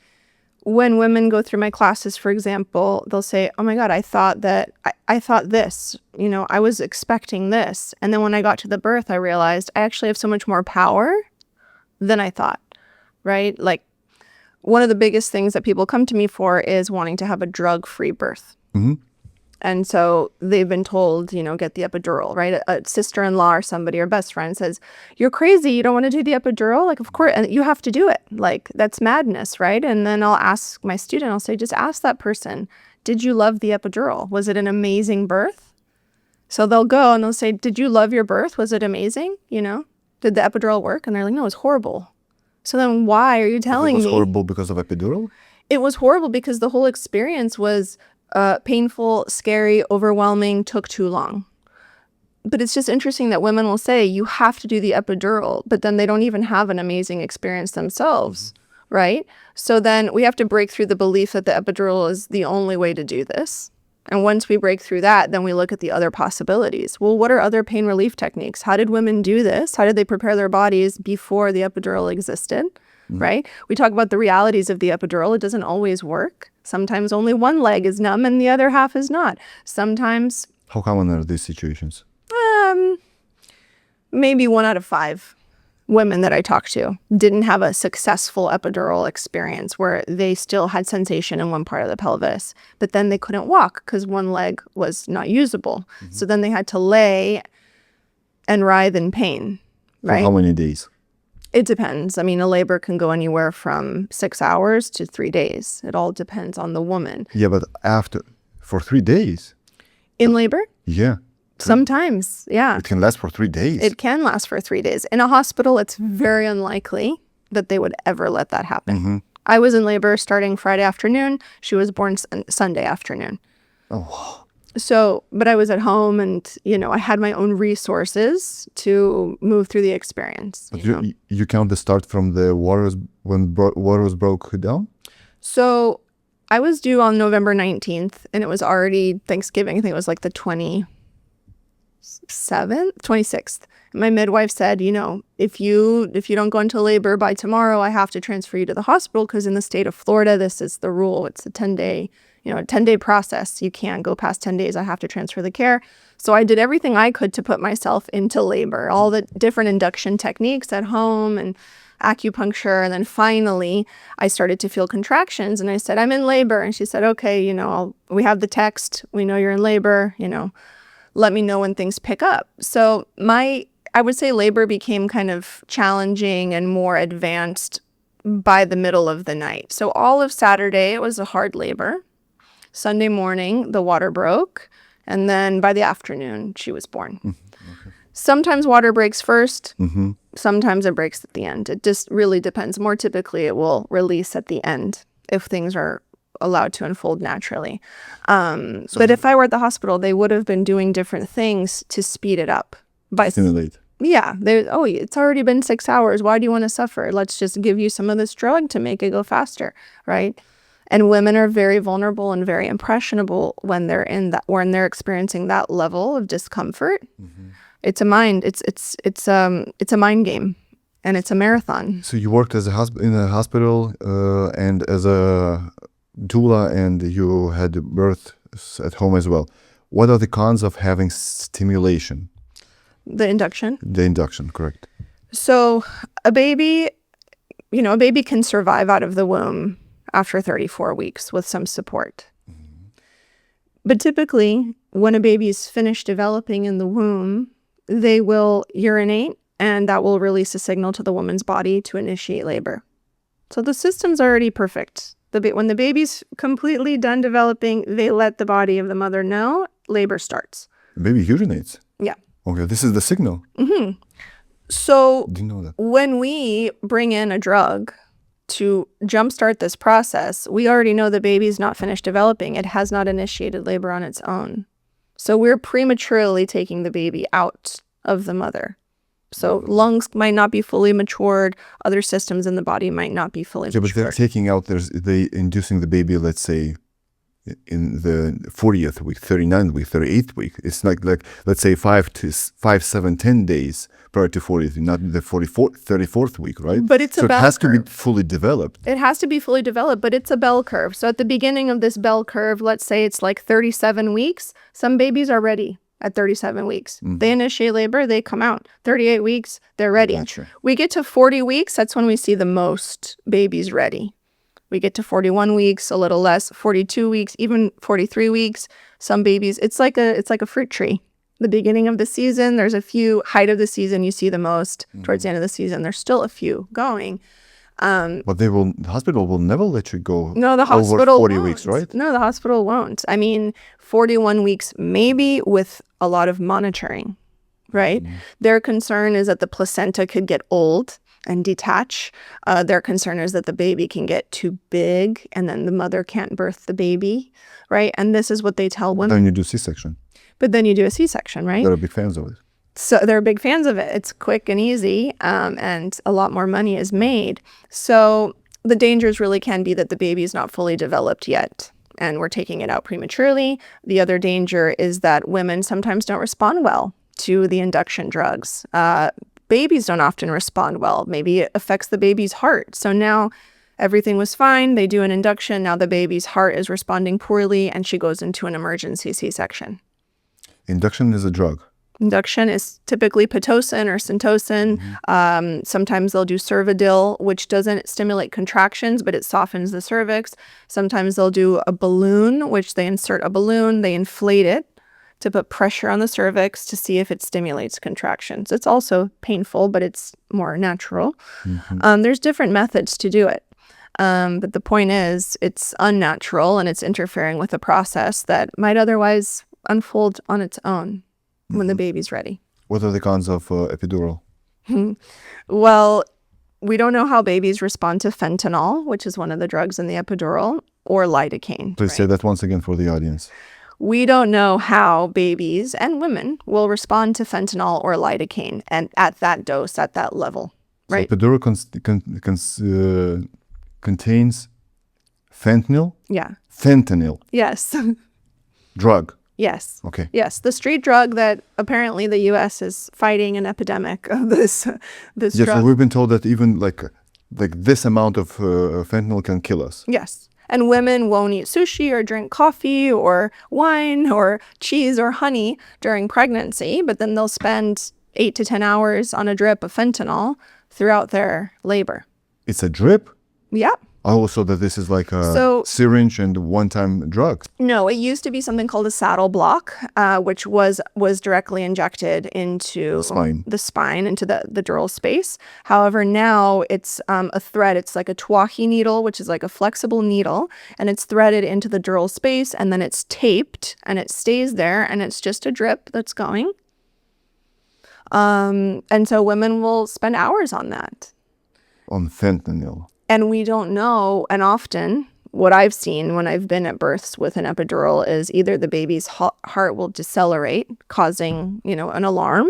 when women go through my classes, for example, they'll say, oh my God, I thought this, I was expecting this. And then when I got to the birth, I realized I actually have so much more power than I thought, right? Like one of the biggest things that people come to me for is wanting to have a drug-free birth. Mm-hmm. And so they've been told, get the epidural, right? A sister-in-law or somebody or best friend says, you're crazy. You don't want to do the epidural? Like, of course, and you have to do it. Like, that's madness, right? And then I'll ask my student, I'll say, just ask that person, did you love the epidural? Was it an amazing birth? So they'll go and they'll say, did you love your birth? Was it amazing? Did the epidural work? And they're like, no, it was horrible. So then why are you telling me? It was horrible because of epidural? It was horrible because the whole experience was painful, scary, overwhelming, took too long. But it's just interesting that women will say you have to do the epidural, but then they don't even have an amazing experience themselves, right? So then we have to break through the belief that the epidural is the only way to do this. And once we break through that, then we look at the other possibilities. Well, what are other pain relief techniques? How did women do this? How did they prepare their bodies before the epidural existed? Right? We talk about the realities of the epidural. It doesn't always work. Sometimes only one leg is numb and the other half is not. Sometimes... How common are these situations? Maybe 1 out of 5 women that I talk to didn't have a successful epidural experience where they still had sensation in one part of the pelvis, but then they couldn't walk because one leg was not usable. So then they had to lay and writhe in pain, right? For how many days? It depends. I mean, a labor can go anywhere from 6 hours to 3 days. It all depends on the woman. Yeah, but for 3 days? In labor? Yeah. Sometimes, yeah. It can last for 3 days. It can last for 3 days. In a hospital, it's very unlikely that they would ever let that happen. I was in labor starting Friday afternoon. She was born Sunday afternoon. Oh. So, but I was at home and, I had my own resources to move through the experience. But you count the start from the when water was broke down? So I was due on November 19th and it was already Thanksgiving. I think it was like the 26th. My midwife said, if you don't go into labor by tomorrow, I have to transfer you to the hospital because in the state of Florida, this is the rule. It's a 10-day process. You can't go past 10 days. I have to transfer the care. So I did everything I could to put myself into labor, all the different induction techniques at home and acupuncture. And then finally, I started to feel contractions and I said, I'm in labor. And she said, okay, we have the text. We know you're in labor, let me know when things pick up. So I would say labor became kind of challenging and more advanced by the middle of the night. So all of Saturday, it was a hard labor. Sunday morning, the water broke. And then by the afternoon, she was born. Okay. Sometimes water breaks first. Sometimes it breaks at the end. It just really depends. More typically, it will release at the end if things are allowed to unfold naturally. But if I were at the hospital, they would have been doing different things to speed it up. Stimulate. Yeah. It's already been 6 hours. Why do you want to suffer? Let's just give you some of this drug to make it go faster, right? And women are very vulnerable and very impressionable when they're experiencing that level of discomfort. It's a mind. It's a mind game, and it's a marathon. So you worked in a hospital and as a doula, and you had birth at home as well. What are the cons of having stimulation? The induction? The induction, correct. So a baby can survive out of the womb after 34 weeks with some support. But typically, when a baby is finished developing in the womb, they will urinate, and that will release a signal to the woman's body to initiate labor. So the system's already perfect. When the baby's completely done developing, they let the body of the mother know labor starts. The baby urinates? Yeah. Okay, this is the signal. So didn't know that. When we bring in a drug to jumpstart this process, we already know the baby's not finished developing. It has not initiated labor on its own. So we're prematurely taking the baby out of the mother. So lungs might not be fully matured. Other systems in the body might not be fully Yeah, but they're matured. taking out, they inducing the baby, let's say, in the 40th week, 39th week, 38th week. It's like let's say 5, 7, 10 days prior to 40th, not the 34th week, right? But it's so a bell it has curve. to be fully developed. It has to be fully developed, but it's a bell curve. So at the beginning of this bell curve, let's say it's like 37 weeks, some babies are ready at 37 weeks. They initiate labor, they come out. 38 weeks, they're ready. Gotcha. We get to 40 weeks, that's when we see the most babies ready. We get to 41 weeks, a little less, 42 weeks, even 43 weeks. Some babies, it's like a fruit tree. The beginning of the season, there's a few. Height of the season, you see the most. Towards the end of the season, there's still a few going. But the hospital will never let you go No, the over hospital 40 won't. weeks, right? No, the hospital won't. I mean, 41 weeks, maybe with a lot of monitoring, right? Their concern is that the placenta could get old and detach. Their concern is that the baby can get too big and then the mother can't birth the baby, right? And this is what they tell women. Then you do C-section. But then you do a C-section, right? They're big fans of it. So they're big fans of it. It's quick and easy, and a lot more money is made. So the dangers really can be that the baby is not fully developed yet, and we're taking it out prematurely. The other danger is that women sometimes don't respond well to the induction drugs. Babies don't often respond well. Maybe it affects the baby's heart. So now everything was fine. They do an induction. Now the baby's heart is responding poorly, and she goes into an emergency C-section. Induction is a drug. Induction is typically Pitocin or Syntocin. Sometimes they'll do Cervidil, which doesn't stimulate contractions, but it softens the cervix. Sometimes they'll do a balloon, which they insert a balloon, they inflate it to put pressure on the cervix to see if it stimulates contractions. It's also painful, but it's more natural. There's different methods to do it. But the point is, it's unnatural and it's interfering with a process that might otherwise unfold on its own when the baby's ready. What are the cons of epidural? Well, we don't know how babies respond to fentanyl, which is one of the drugs in the epidural, or lidocaine. Please say that once again for the audience. We don't know how babies and women will respond to fentanyl or lidocaine and at that dose, at that level, right? So epidural contains fentanyl? Yeah. Fentanyl. Yes. Drug. Yes. Okay. Yes. The street drug that apparently the U.S. is fighting an epidemic of this Yes, drug. so we've been told that even like this amount of fentanyl can kill us. Yes. And women won't eat sushi or drink coffee or wine or cheese or honey during pregnancy, but then they'll spend 8 to 10 hours on a drip of fentanyl throughout their labor. It's a drip? Yep. Oh, so that this is like a syringe and one-time drug. No, it used to be something called a saddle block, which was directly injected into the spine, into the dural space. However, now it's a thread. It's like a tuahi needle, which is like a flexible needle, and it's threaded into the dural space, and then it's taped, and it stays there, and it's just a drip that's going. And so women will spend hours on that. On fentanyl. And we don't know, and often what I've seen when I've been at births with an epidural is either the baby's heart will decelerate, causing, an alarm,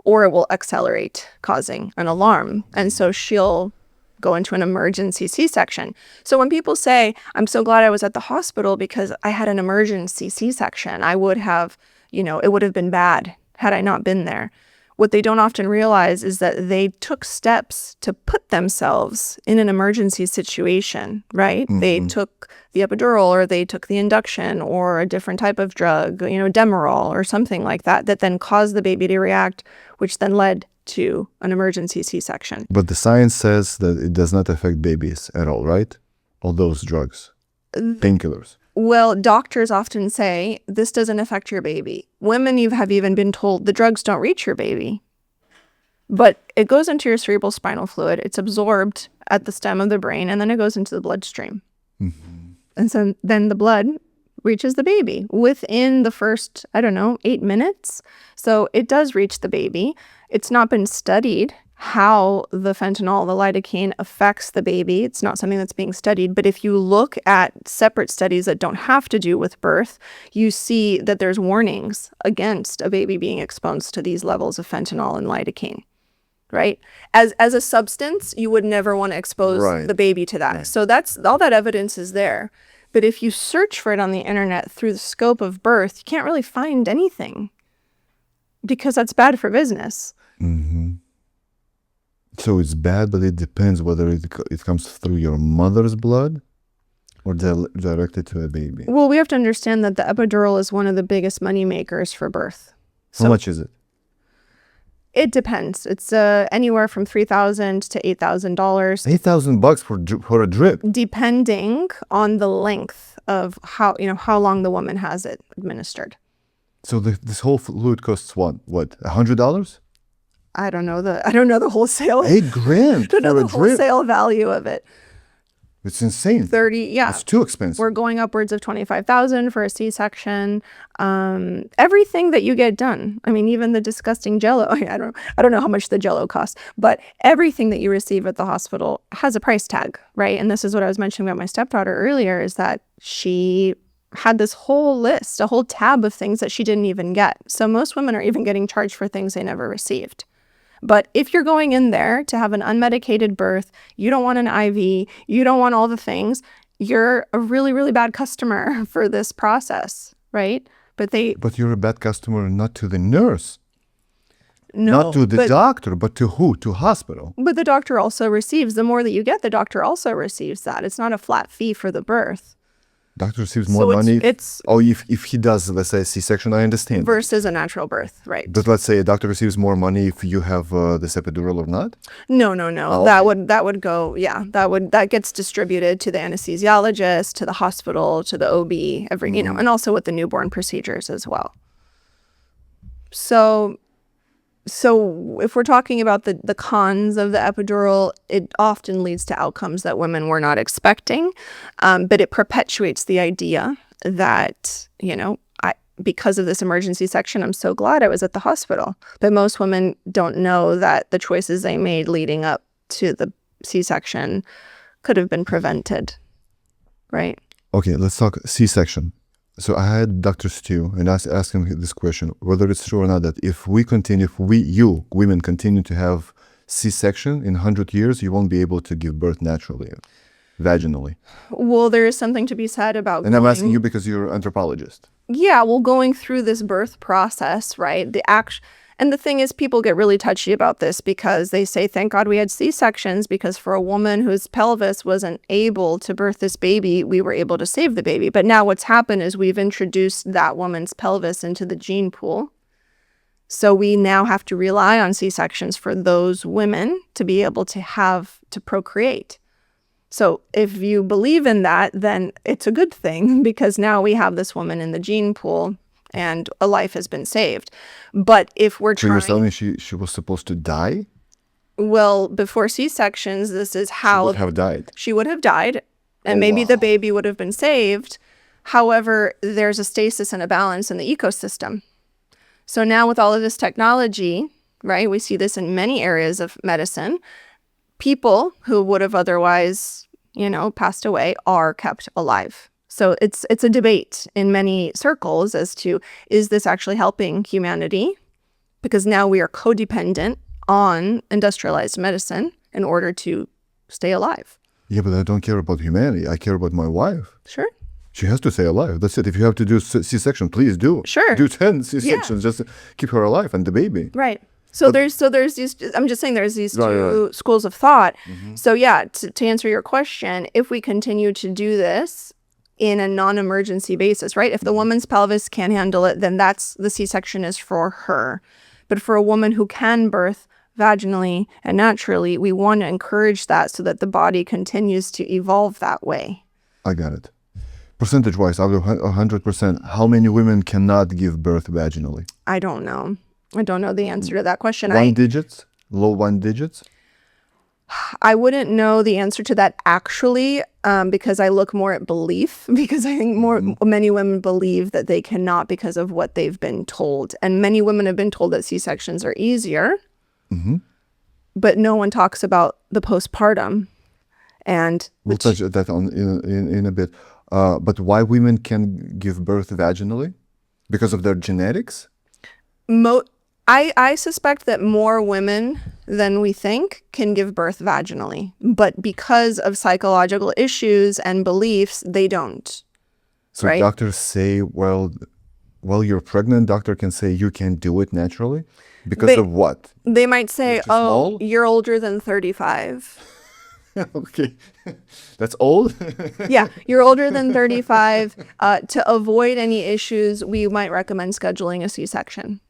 or it will accelerate, causing an alarm. And so she'll go into an emergency C-section. So when people say, I'm so glad I was at the hospital because I had an emergency C-section, I would have, it would have been bad had I not been there. What they don't often realize is that they took steps to put themselves in an emergency situation, right? They took the epidural, or they took the induction, or a different type of drug, Demerol or something like that, that then caused the baby to react, which then led to an emergency C-section. But the science says that it does not affect babies at all, right? All those drugs, painkillers. Well, doctors often say, this doesn't affect your baby. Women have even been told the drugs don't reach your baby. But it goes into your cerebral spinal fluid. It's absorbed at the stem of the brain, and then it goes into the bloodstream. And so then the blood reaches the baby within the first, 8 minutes. So it does reach the baby. It's not been studied how the fentanyl, the lidocaine affects the baby. It's not something that's being studied. But if you look at separate studies that don't have to do with birth, you see that there's warnings against a baby being exposed to these levels of fentanyl and lidocaine. right? As a substance, you would never want to expose Right. the baby to that. Right. So that's all that evidence is there. But if you search for it on the internet through the scope of birth, you can't really find anything because that's bad for business. Mm-hmm. So it's bad, but it depends whether it comes through your mother's blood or directed to a baby. Well, we have to understand that the epidural is one of the biggest money makers for birth. How much is it? It depends. It's anywhere from $3,000 to $8,000, $8,000 for a drip. depending on the length of how long the woman has it administered. So this whole fluid costs what? $100? I don't know the wholesale. $8,000 I don't know for a the drip. wholesale value of it. It's insane. 30, yeah. It's too expensive. We're going upwards of $25,000 for a C-section. Everything that you get done. I mean, even the disgusting Jell-O. I don't know how much the Jell-O costs, but everything that you receive at the hospital has a price tag, right? And this is what I was mentioning about my stepdaughter earlier, is that she had this whole list, a whole tab of things that she didn't even get. So most women are even getting charged for things they never received. But if you're going in there to have an unmedicated birth, you don't want an IV, you don't want all the things, you're a really, really bad customer for this process, right? But you're a bad customer not to the nurse, no, not to the doctor, but to who? To hospital. But the doctor also receives, the more that you get, the doctor also receives that. It's not a flat fee for the birth. Doctor receives more money. If he does, let's say, C-section, I understand. Versus a natural birth, right? But let's say a doctor receives more money if you have this epidural or not? No. Oh, that would go, yeah. That gets distributed to the anesthesiologist, to the hospital, to the OB, and also with the newborn procedures as well. So if we're talking about the cons of the epidural, it often leads to outcomes that women were not expecting, but it perpetuates the idea that, because of this emergency section, I'm so glad I was at the hospital. But most women don't know that the choices they made leading up to the C-section could have been prevented, right? Okay, let's talk C-section. So I had Dr. Stu and asked him this question, whether it's true or not, that if you women continue to have C-section in 100 years, you won't be able to give birth naturally, vaginally. Well, there is something to be said about I'm asking you because you're an anthropologist. Yeah, well, going through this birth process, right? And the thing is, people get really touchy about this because they say, thank God we had C-sections, because for a woman whose pelvis wasn't able to birth this baby, we were able to save the baby. But now what's happened is we've introduced that woman's pelvis into the gene pool. So we now have to rely on C-sections for those women to be able to procreate. So if you believe in that, then it's a good thing, because now we have this woman in the gene pool and a life has been saved. But if we're trying... So you're telling me she was supposed to die? Well, before C-sections, this is how... She would have died. She would have died, and maybe the baby would have been saved. However, there's a stasis and a balance in the ecosystem. So now with all of this technology, right, we see this in many areas of medicine, people who would have otherwise, passed away are kept alive. So it's a debate in many circles as to, is this actually helping humanity? Because now we are codependent on industrialized medicine in order to stay alive. Yeah, but I don't care about humanity. I care about my wife. Sure. She has to stay alive. That's it. If you have to do C-section, please do. Sure. Do 10 C-sections just to keep her alive and the baby. Right. So there's these, I'm just saying there's these two schools of thought. Mm-hmm. So yeah, to answer your question, if we continue to do this in a non-emergency basis, right? If the woman's pelvis can't handle it, then the C-section is for her. But for a woman who can birth vaginally and naturally, we want to encourage that so that the body continues to evolve that way. I got it. Percentage-wise, out of 100%, how many women cannot give birth vaginally? I don't know. I don't know the answer to that question. Low one digits? I wouldn't know the answer to that actually, because I look more at belief, because I think many women believe that they cannot because of what they've been told. And many women have been told that C-sections are easier, but no one talks about the postpartum. And we'll touch that on in a bit. But why women can give birth vaginally? Because of their genetics? I suspect that more women than we think can give birth vaginally, but because of psychological issues and beliefs, they don't. So Right? doctors say, well, while you're pregnant, doctor can say you can't do it naturally because of what? They might say, You're too "Oh, small? you're older than 35." Okay, that's old. Yeah, you're older than 35. To avoid any issues, we might recommend scheduling a C-section.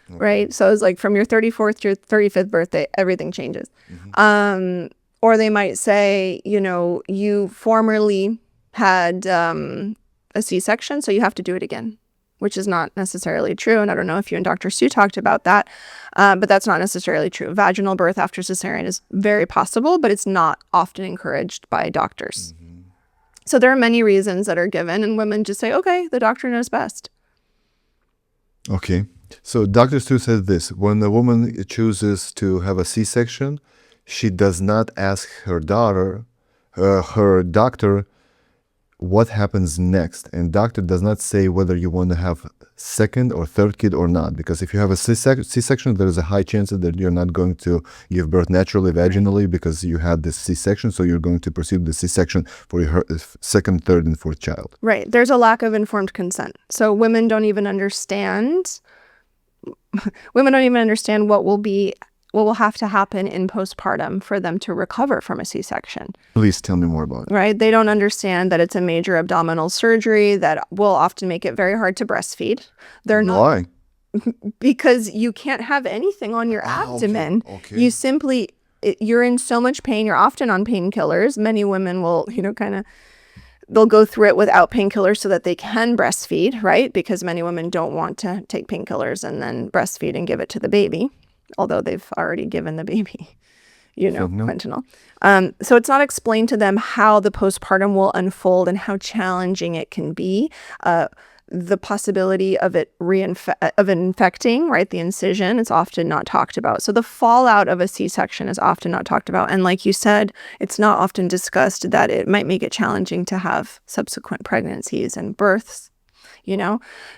Right? So it's like from your 34th to your 35th birthday, everything changes. Or they might say, you formerly had a C-section, so you have to do it again, which is not necessarily true. And I don't know if you and Dr. Sue talked about that, but that's not necessarily true. Vaginal birth after cesarean is very possible, but it's not often encouraged by doctors. So there are many reasons that are given, and women just say, okay, the doctor knows best. Okay. So Dr. Stu said this, when a woman chooses to have a C-section, she does not ask her doctor, what happens next. And doctor does not say whether you want to have second or third kid or not. Because if you have a C-section, there is a high chance that you're not going to give birth naturally, vaginally, because you had this C-section. So you're going to pursue the C-section for your second, third, and fourth child. Right. There's a lack of informed consent. So women don't even understand what will have to happen in postpartum for them to recover from a C-section. Please tell me more about it. Right? They don't understand that it's a major abdominal surgery that will often make it very hard to breastfeed. They're not. Why? Because you can't have anything on your abdomen. Okay. You simply, you're in so much pain. You're often on painkillers. Many women will, they'll go through it without painkillers so that they can breastfeed, right? Because many women don't want to take painkillers and then breastfeed and give it to the baby, although they've already given the baby, fentanyl. So it's not explained to them how the postpartum will unfold and how challenging it can be. The possibility of it infecting, right? The incision, it's often not talked about. So the fallout of a C-section is often not talked about. And like you said, it's not often discussed that it might make it challenging to have subsequent pregnancies and births,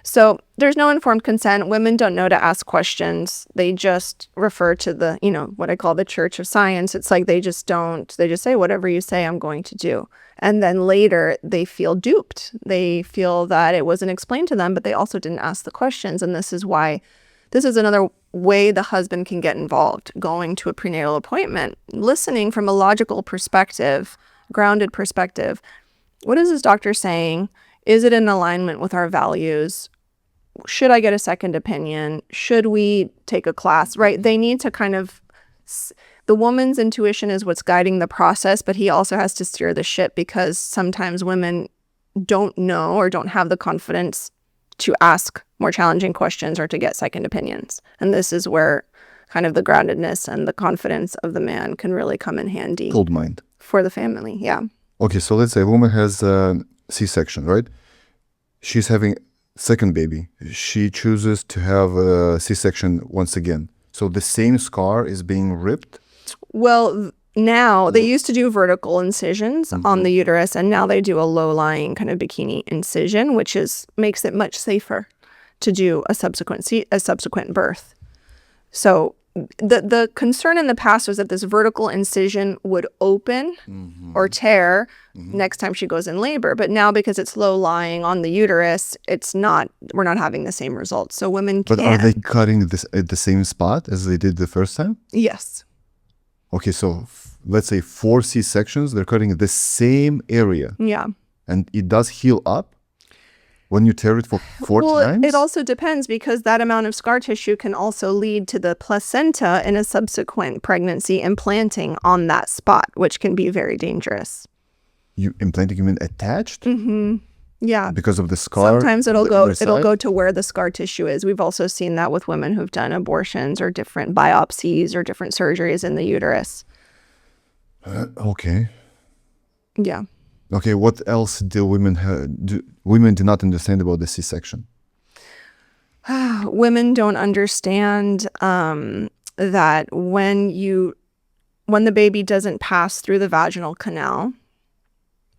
So there's no informed consent. Women don't know to ask questions. They just refer to the, what I call the church of science. It's like they just say, whatever you say, I'm going to do. And then later they feel duped. They feel that it wasn't explained to them, but they also didn't ask the questions. And this is another way the husband can get involved, going to a prenatal appointment, listening from a logical perspective, grounded perspective. What is this doctor saying? Is it in alignment with our values? Should I get a second opinion? Should we take a class, right? They need to the woman's intuition is what's guiding the process, but he also has to steer the ship because sometimes women don't know or don't have the confidence to ask more challenging questions or to get second opinions. And this is where kind of the groundedness and the confidence of the man can really come in handy. Cold mind. For the family, yeah. Okay, so let's say a woman has a C-section, right? She's having second baby. She chooses to have a C-section once again. So the same scar is being ripped? Well, now they used to do vertical incisions on the uterus, and now they do a low-lying kind of bikini incision, which makes it much safer to do a subsequent birth. So the concern in the past was that this vertical incision would open or tear next time she goes in labor. But now because it's low-lying on the uterus, we're not having the same results. So women can. But are they cutting this at the same spot as they did the first time? Yes. Okay, so let's say 4 C-sections, they're cutting the same area. Yeah. And it does heal up when you tear it for 4 times? It also depends because that amount of scar tissue can also lead to the placenta in a subsequent pregnancy implanting on that spot, which can be very dangerous. You implanting, you mean attached? Mm-hmm. Yeah. Because of the scar? Sometimes it'll go to where the scar tissue is. We've also seen that with women who've done abortions or different biopsies or different surgeries in the uterus. Okay. Yeah. Okay, what else do women do not understand about the C-section? Women don't understand that when the baby doesn't pass through the vaginal canal,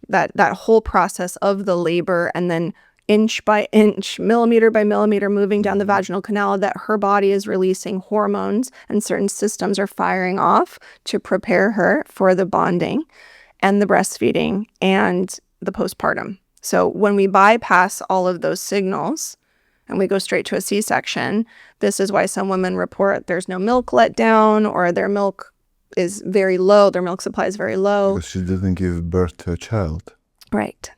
that whole process of the labor and then inch by inch, millimeter by millimeter, moving down the vaginal canal, that her body is releasing hormones and certain systems are firing off to prepare her for the bonding and the breastfeeding and the postpartum. So when we bypass all of those signals and we go straight to a C-section, this is why some women report there's no milk let down, or their milk is very low, their milk supply is very low. Because she didn't give birth to a child. Right.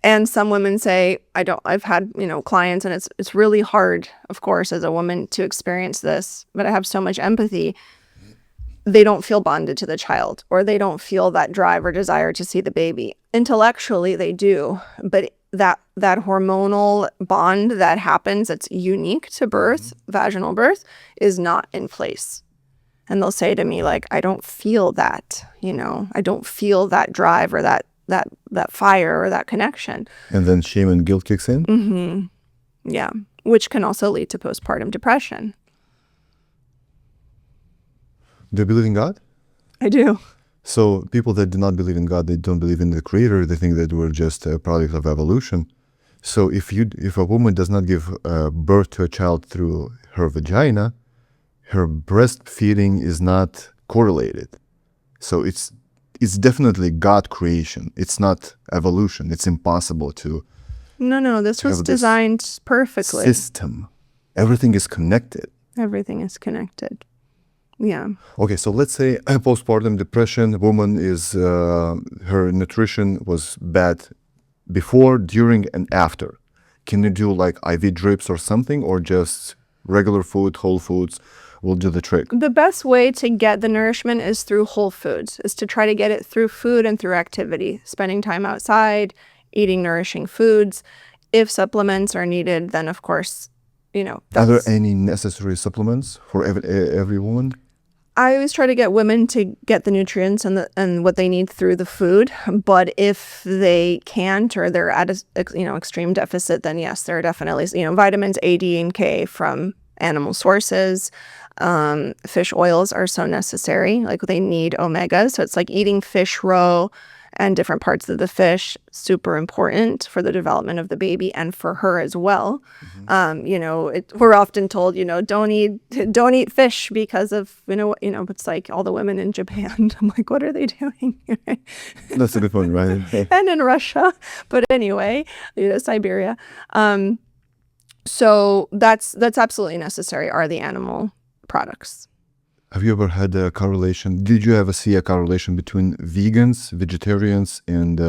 And some women say, I've had, clients, and it's really hard, of course, as a woman to experience this, but I have so much empathy. They don't feel bonded to the child, or they don't feel that drive or desire to see the baby. Intellectually, they do, but that hormonal bond that happens that's unique to birth, vaginal birth, is not in place. And they'll say to me, like, I don't feel that, I don't feel that drive or that fire or that connection. And then shame and guilt kicks in? Mm-hmm. Yeah. Which can also lead to postpartum depression. Do you believe in God? I do. So people that do not believe in God, they don't believe in the Creator. They think that we're just a product of evolution. So if a woman does not give birth to a child through her vagina, her breastfeeding is not correlated. So it's definitely God creation. It's not evolution. It's impossible to. No, this was designed perfectly. System. Everything is connected. Everything is connected. Yeah. Okay, so let's say a postpartum depression, woman is, her nutrition was bad before, during, and after. Can you do like IV drips or something, or just regular food, whole foods will do the trick? The best way to get the nourishment is through whole foods, is to try to get it through food and through activity, spending time outside, eating nourishing foods. If supplements are needed, then of course, Are there any necessary supplements for every woman? I always try to get women to get the nutrients and what they need through the food. But if they can't, or they're at a extreme deficit, then yes, there are definitely vitamins A, D, and K from animal sources. Fish oils are so necessary. Like, they need omega, so it's like eating fish roe and different parts of the fish, super important for the development of the baby and for her as well. Mm-hmm. We're often told, don't eat fish because of, it's like all the women in Japan. I'm like, what are they doing? That's a good point, right? And in Russia, but anyway, Siberia. So that's absolutely necessary, are the animal products. Have you ever had a correlation? Did you ever see a correlation between vegans, vegetarians, and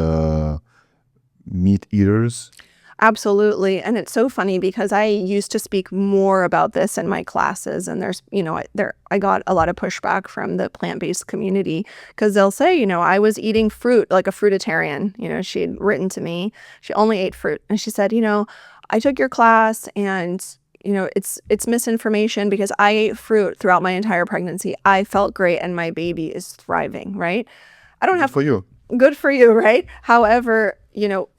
meat eaters? Absolutely. And it's so funny because I used to speak more about this in my classes, and there's, I got a lot of pushback from the plant-based community, because they'll say, I was eating fruit, like a fruitarian. She'd written to me, she only ate fruit. And she said, I took your class, and it's misinformation, because I ate fruit throughout my entire pregnancy. I felt great, and my baby is thriving, right? I don't have for you. Good for you, right? However,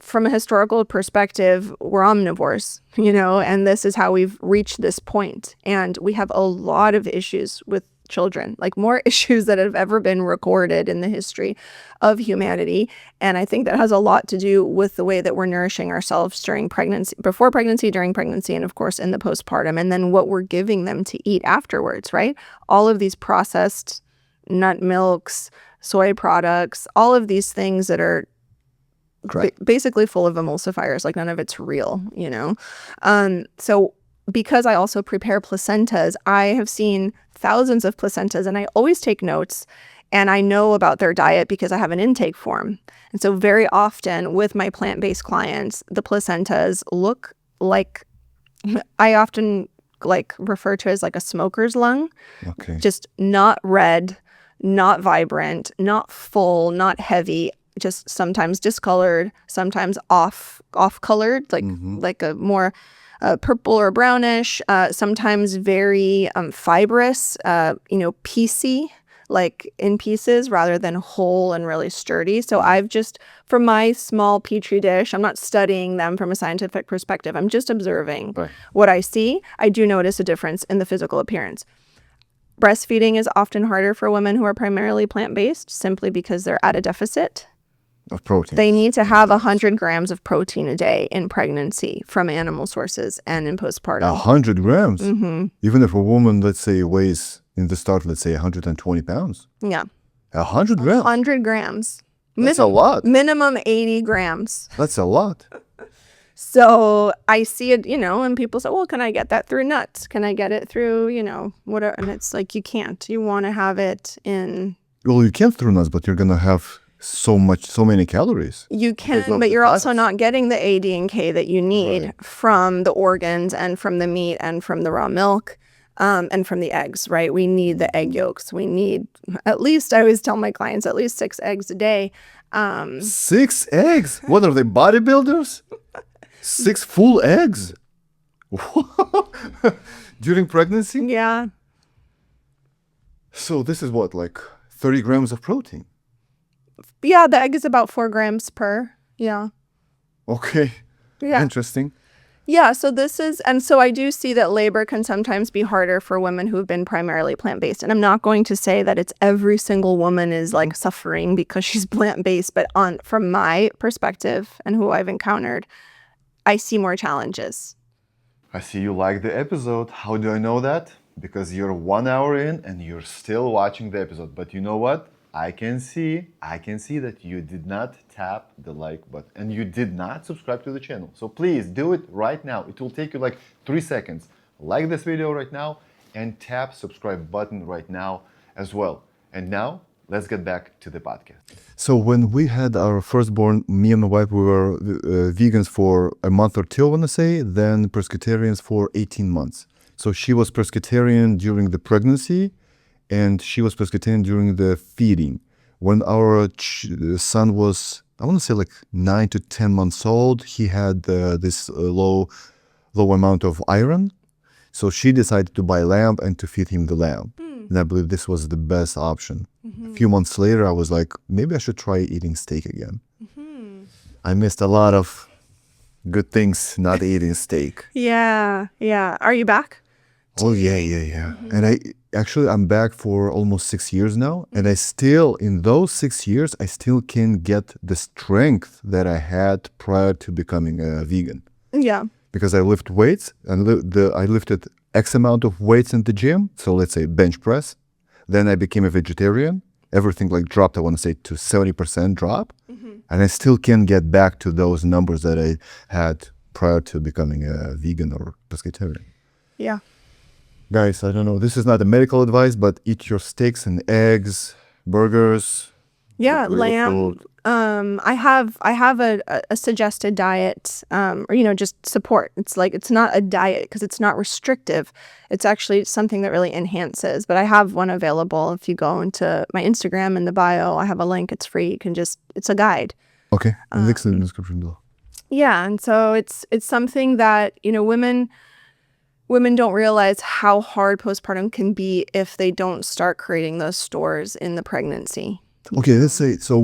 from a historical perspective, we're omnivores, and this is how we've reached this point. And we have a lot of issues with children, like more issues that have ever been recorded in the history of humanity. And I think that has a lot to do with the way that we're nourishing ourselves during pregnancy, before pregnancy, during pregnancy, and of course in the postpartum, and then what we're giving them to eat afterwards, right? All of these processed nut milks, soy products, all of these things that are basically full of emulsifiers, like none of it's real, So because I also prepare placentas, I have seen thousands of placentas, and I always take notes, and I know about their diet because I have an intake form. And so very often with my plant-based clients, the placentas look like, I often refer to as like a smoker's lung. Okay. Just not red, not vibrant, not full, not heavy, just sometimes discolored, sometimes off-colored, like a more purple or brownish, sometimes very fibrous, piecey, like in pieces rather than whole and really sturdy. So I've just, from my small petri dish, I'm not studying them from a scientific perspective. I'm just observing what I see. I do notice a difference in the physical appearance. Breastfeeding is often harder for women who are primarily plant-based, simply because they're at a deficit. Of protein. They need to have 100 grams of protein a day in pregnancy from animal sources and in postpartum. 100 grams? Mm-hmm. Even if a woman, let's say, weighs in the start, let's say 120 pounds? Yeah. 100 grams? 100 grams. That's a lot. Minimum 80 grams. That's a lot. So I see it, and people say, well, can I get that through nuts? Can I get it through, whatever? And it's like, you can't. You want to have it in... Well, you can through nuts, but you're going to have so many calories. You can, but you're also not getting the A, D, and K that you need from the organs and from the meat and from the raw milk and from the eggs, right? We need the egg yolks. We need at least, I always tell my clients, at least 6 eggs a day. 6 eggs? What are they, bodybuilders? 6 full eggs? During pregnancy? Yeah. So this is what, like 30 grams of protein? Yeah, the egg is about 4 grams per. Yeah. Okay. Yeah. Interesting. Yeah, so so I do see that labor can sometimes be harder for women who have been primarily plant-based. And I'm not going to say that it's every single woman is like suffering because she's plant-based, but from my perspective and who I've encountered, I see more challenges. I see you like the episode. How do I know that? Because you're 1 hour in and you're still watching the episode. But you know what? I can see that you did not tap the like button and you did not subscribe to the channel. So please do it right now. It will take you like 3 seconds. Like this video right now and tap subscribe button right now as well. And now let's get back to the podcast. So when we had our firstborn, me and my wife, we were vegans for a month or 2, I want to say, then pescatarians for 18 months. So she was pescatarian during the pregnancy and she was pescatarian during the feeding. When our son was, I want to say like 9 to 10 months old, he had this low amount of iron. So she decided to buy lamb and to feed him the lamb. And I believe this was the best option. A few months later, I was like, maybe I should try eating steak again. I missed a lot of good things not eating steak. Yeah. Are you back? Oh, yeah. And I'm back for almost 6 years now. And in those 6 years, I still can get the strength that I had prior to becoming a vegan. Yeah. Because I lift weights and I lifted X amount of weights in the gym. So let's say bench press. Then I became a vegetarian. Everything like dropped, I want to say to 70% drop. And I still can get back to those numbers that I had prior to becoming a vegan or pescatarian. Yeah. Guys, I don't know. This is not a medical advice, but eat your steaks and eggs, burgers. Yeah, lamb. I have a suggested diet, or just support. It's like it's not a diet because it's not restrictive. It's actually something that really enhances. But I have one available. If you go into my Instagram in the bio, I have a link. It's free. You can it's a guide. Okay, links in the description below. Yeah, and so it's something that women don't realize how hard postpartum can be if they don't start creating those stores in the pregnancy. Okay, let's say, so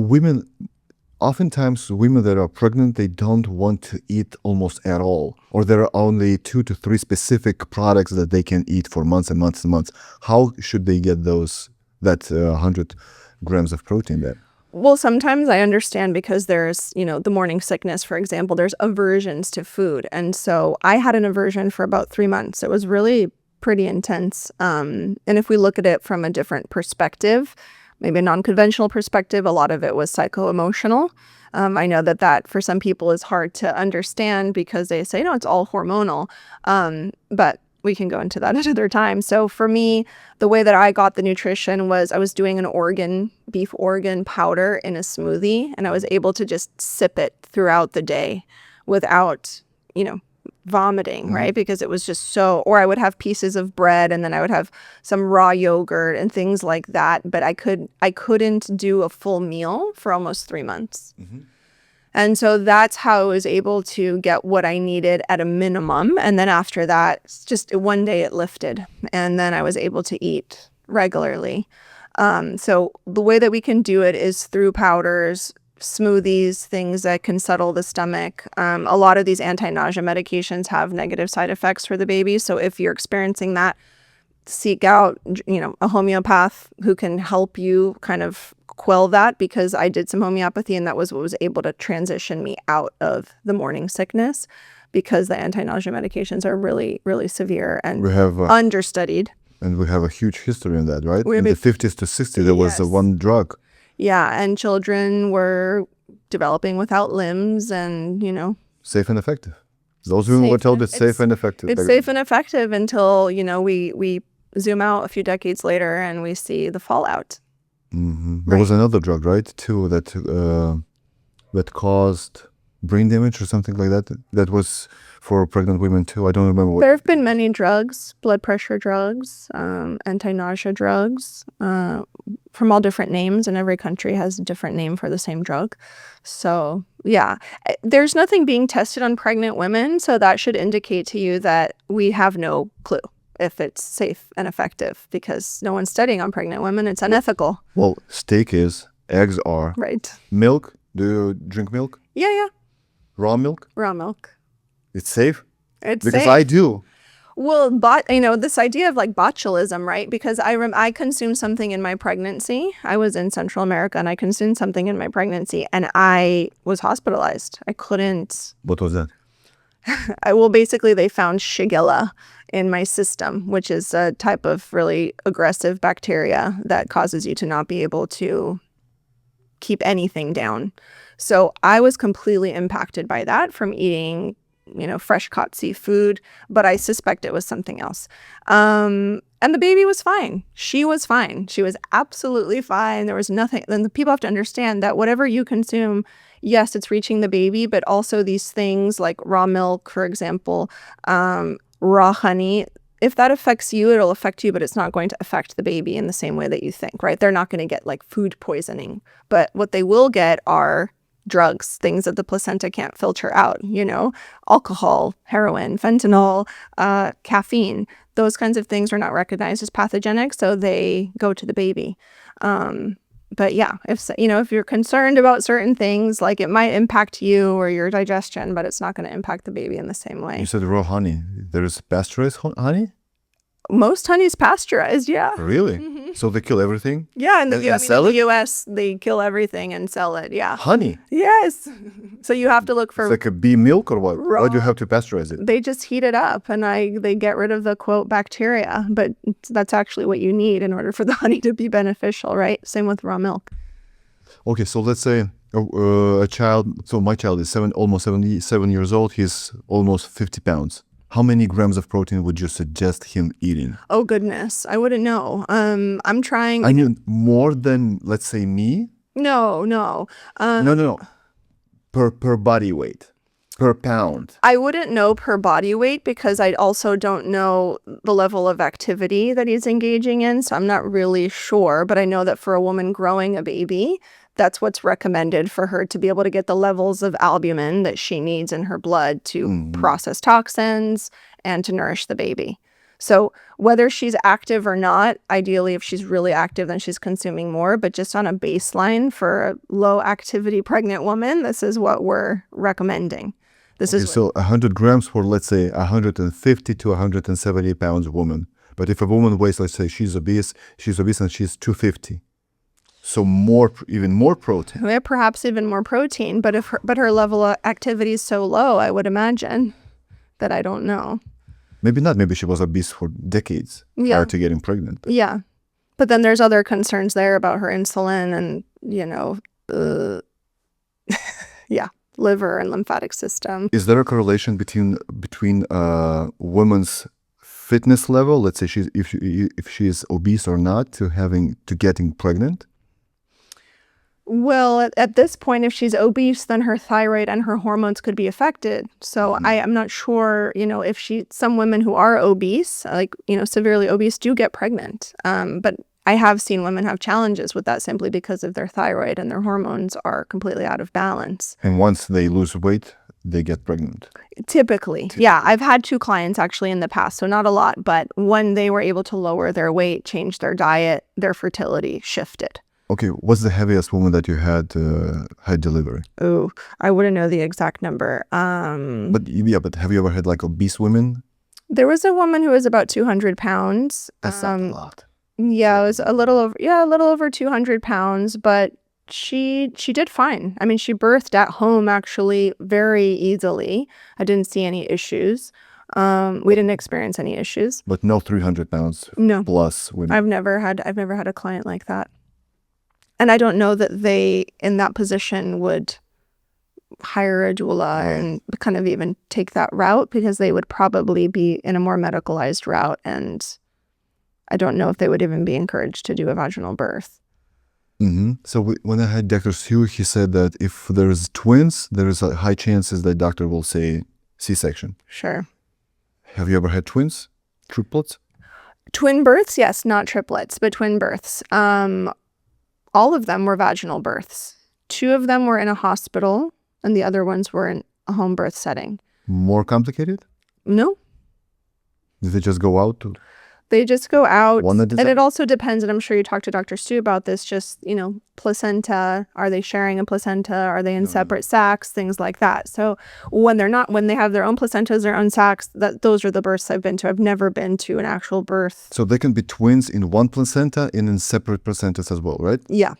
oftentimes women that are pregnant, they don't want to eat almost at all. Or there are only 2 to 3 specific products that they can eat for months and months and months. How should they get that 100 grams of protein then? Well, sometimes I understand because there's, the morning sickness, for example, there's aversions to food. And so I had an aversion for about 3 months. It was really pretty intense. And if we look at it from a different perspective, maybe a non-conventional perspective, a lot of it was psycho-emotional. I know that for some people is hard to understand because they say, no, it's all hormonal. But we can go into that at another time. So for me, the way that I got the nutrition was I was doing beef organ powder in a smoothie, and I was able to just sip it throughout the day without, vomiting, right? Because it was just or I would have pieces of bread and then I would have some raw yogurt and things like that. But I couldn't do a full meal for almost 3 months. And so that's how I was able to get what I needed at a minimum. And then after that, just one day it lifted. And then I was able to eat regularly. So the way that we can do it is through powders, smoothies, things that can settle the stomach. A lot of these anti-nausea medications have negative side effects for the baby. So if you're experiencing that, seek out, a homeopath who can help you kind of quell that because I did some homeopathy, and that was what was able to transition me out of the morning sickness, because the anti-nausea medications are really, really severe and understudied. And we have a huge history in that, right? We In have the 50s to 60s, there was one drug. Yeah, and children were developing without limbs and, Safe and effective. Those women were told it's safe and effective. It's safe and effective until, we zoom out a few decades later and we see the fallout. There was another drug, right, too, that caused brain damage or something like that. That was for pregnant women too. I don't remember. There have been many drugs, blood pressure drugs, anti-nausea drugs, from all different names, and every country has a different name for the same drug. So yeah, there's nothing being tested on pregnant women, so that should indicate to you that we have no clue if it's safe and effective, because no one's studying on pregnant women. It's unethical. Well, steak is, eggs are. Right. Milk, do you drink milk? Yeah. Raw milk? Raw milk. It's safe? It's because safe. I do. Well, this idea of like botulism, right? Because I consumed something in my pregnancy. I was in Central America and I consumed something in my pregnancy and I was hospitalized. I couldn't. What was that? Basically they found Shigella in my system, which is a type of really aggressive bacteria that causes you to not be able to keep anything down. So I was completely impacted by that from eating fresh caught seafood, but I suspect it was something else. And the baby was fine. She was fine. She was absolutely fine. There was nothing. Then the people have to understand that whatever you consume, yes, it's reaching the baby, but also these things like raw milk, for example, raw honey, if that affects you, it'll affect you, but it's not going to affect the baby in the same way that you think, right? They're not going to get like food poisoning, but what they will get are drugs, things that the placenta can't filter out, alcohol, heroin, fentanyl, caffeine. Those kinds of things are not recognized as pathogenic, so they go to the baby. But yeah, if you're concerned about certain things, like it might impact you or your digestion, but it's not going to impact the baby in the same way. You said raw honey. There is pasteurized honey? Most honey is pasteurized, yeah. Really? Mm-hmm. So they kill everything? Yeah, in the US, they kill everything and sell it, yeah. Honey? Yes. So you have to look for... It's like a bee milk or what? Why do you have to pasteurize it? They just heat it up and they get rid of the, quote, bacteria. But that's actually what you need in order for the honey to be beneficial, right? Same with raw milk. Okay, so let's say a child... So my child is almost 77 years old. He's almost 50 pounds. How many grams of protein would you suggest him eating? Oh, goodness. I wouldn't know. I'm trying... I mean, more than, let's say, me? No. No. Per body weight. Per pound. I wouldn't know per body weight because I also don't know the level of activity that he's engaging in. So I'm not really sure. But I know that for a woman growing a baby, that's what's recommended for her to be able to get the levels of albumin that she needs in her blood to process toxins and to nourish the baby. So whether she's active or not, ideally, if she's really active, then she's consuming more. But just on a baseline for a low activity pregnant woman, this is what we're recommending. So 100 grams for, let's say, 150 to 170 pounds woman. But if a woman weighs, let's say she's obese and she's 250. So even more protein. Yeah, perhaps even more protein. But her level of activity is so low, I would imagine that I don't know. Maybe not. Maybe she was obese for decades prior to getting pregnant. But. Yeah. But then there's other concerns there about her insulin and, liver and lymphatic system. Is there a correlation between women's fitness level, let's say if she is obese or not, to getting pregnant? Well, at this point, if she's obese, then her thyroid and her hormones could be affected. So I'm not sure, if some women who are obese, severely obese, do get pregnant. But I have seen women have challenges with that simply because of their thyroid and their hormones are completely out of balance. And once they lose weight, they get pregnant. Typically. Yeah. I've had 2 clients actually in the past, so not a lot, but when they were able to lower their weight, change their diet, their fertility shifted. Okay, what's the heaviest woman that you had delivery? Oh, I wouldn't know the exact number. But have you ever had like obese women? There was a woman who was about 200 pounds. That's not a lot. Yeah, it was a little over 200 pounds, but she did fine. I mean, she birthed at home actually very easily. I didn't see any issues. We didn't experience any issues. But no 300 pounds No, plus women. I've never had a client like that. And I don't know that they, in that position, would hire a doula and kind of even take that route, because they would probably be in a more medicalized route, and I don't know if they would even be encouraged to do a vaginal birth. So when I had Dr. Sue, he said that if there's twins, there is a high chances that doctor will say C-section. Sure. Have you ever had twins? Triplets? Twin births, yes, not triplets, but twin births. All of them were vaginal births. 2 of them were in a hospital, and the other ones were in a home birth setting. More complicated? No. Did they just go out? They just go out. One at a And time? it also depends, and I'm sure you talked to Dr. Stu about this, just, placenta. Are they sharing a placenta? Are they in separate sacs? Things like that. So when they have their own placentas, their own sacs, those are the births I've been to. I've never been to an actual birth. So they can be twins in one placenta and in separate placentas as well, right? Yeah.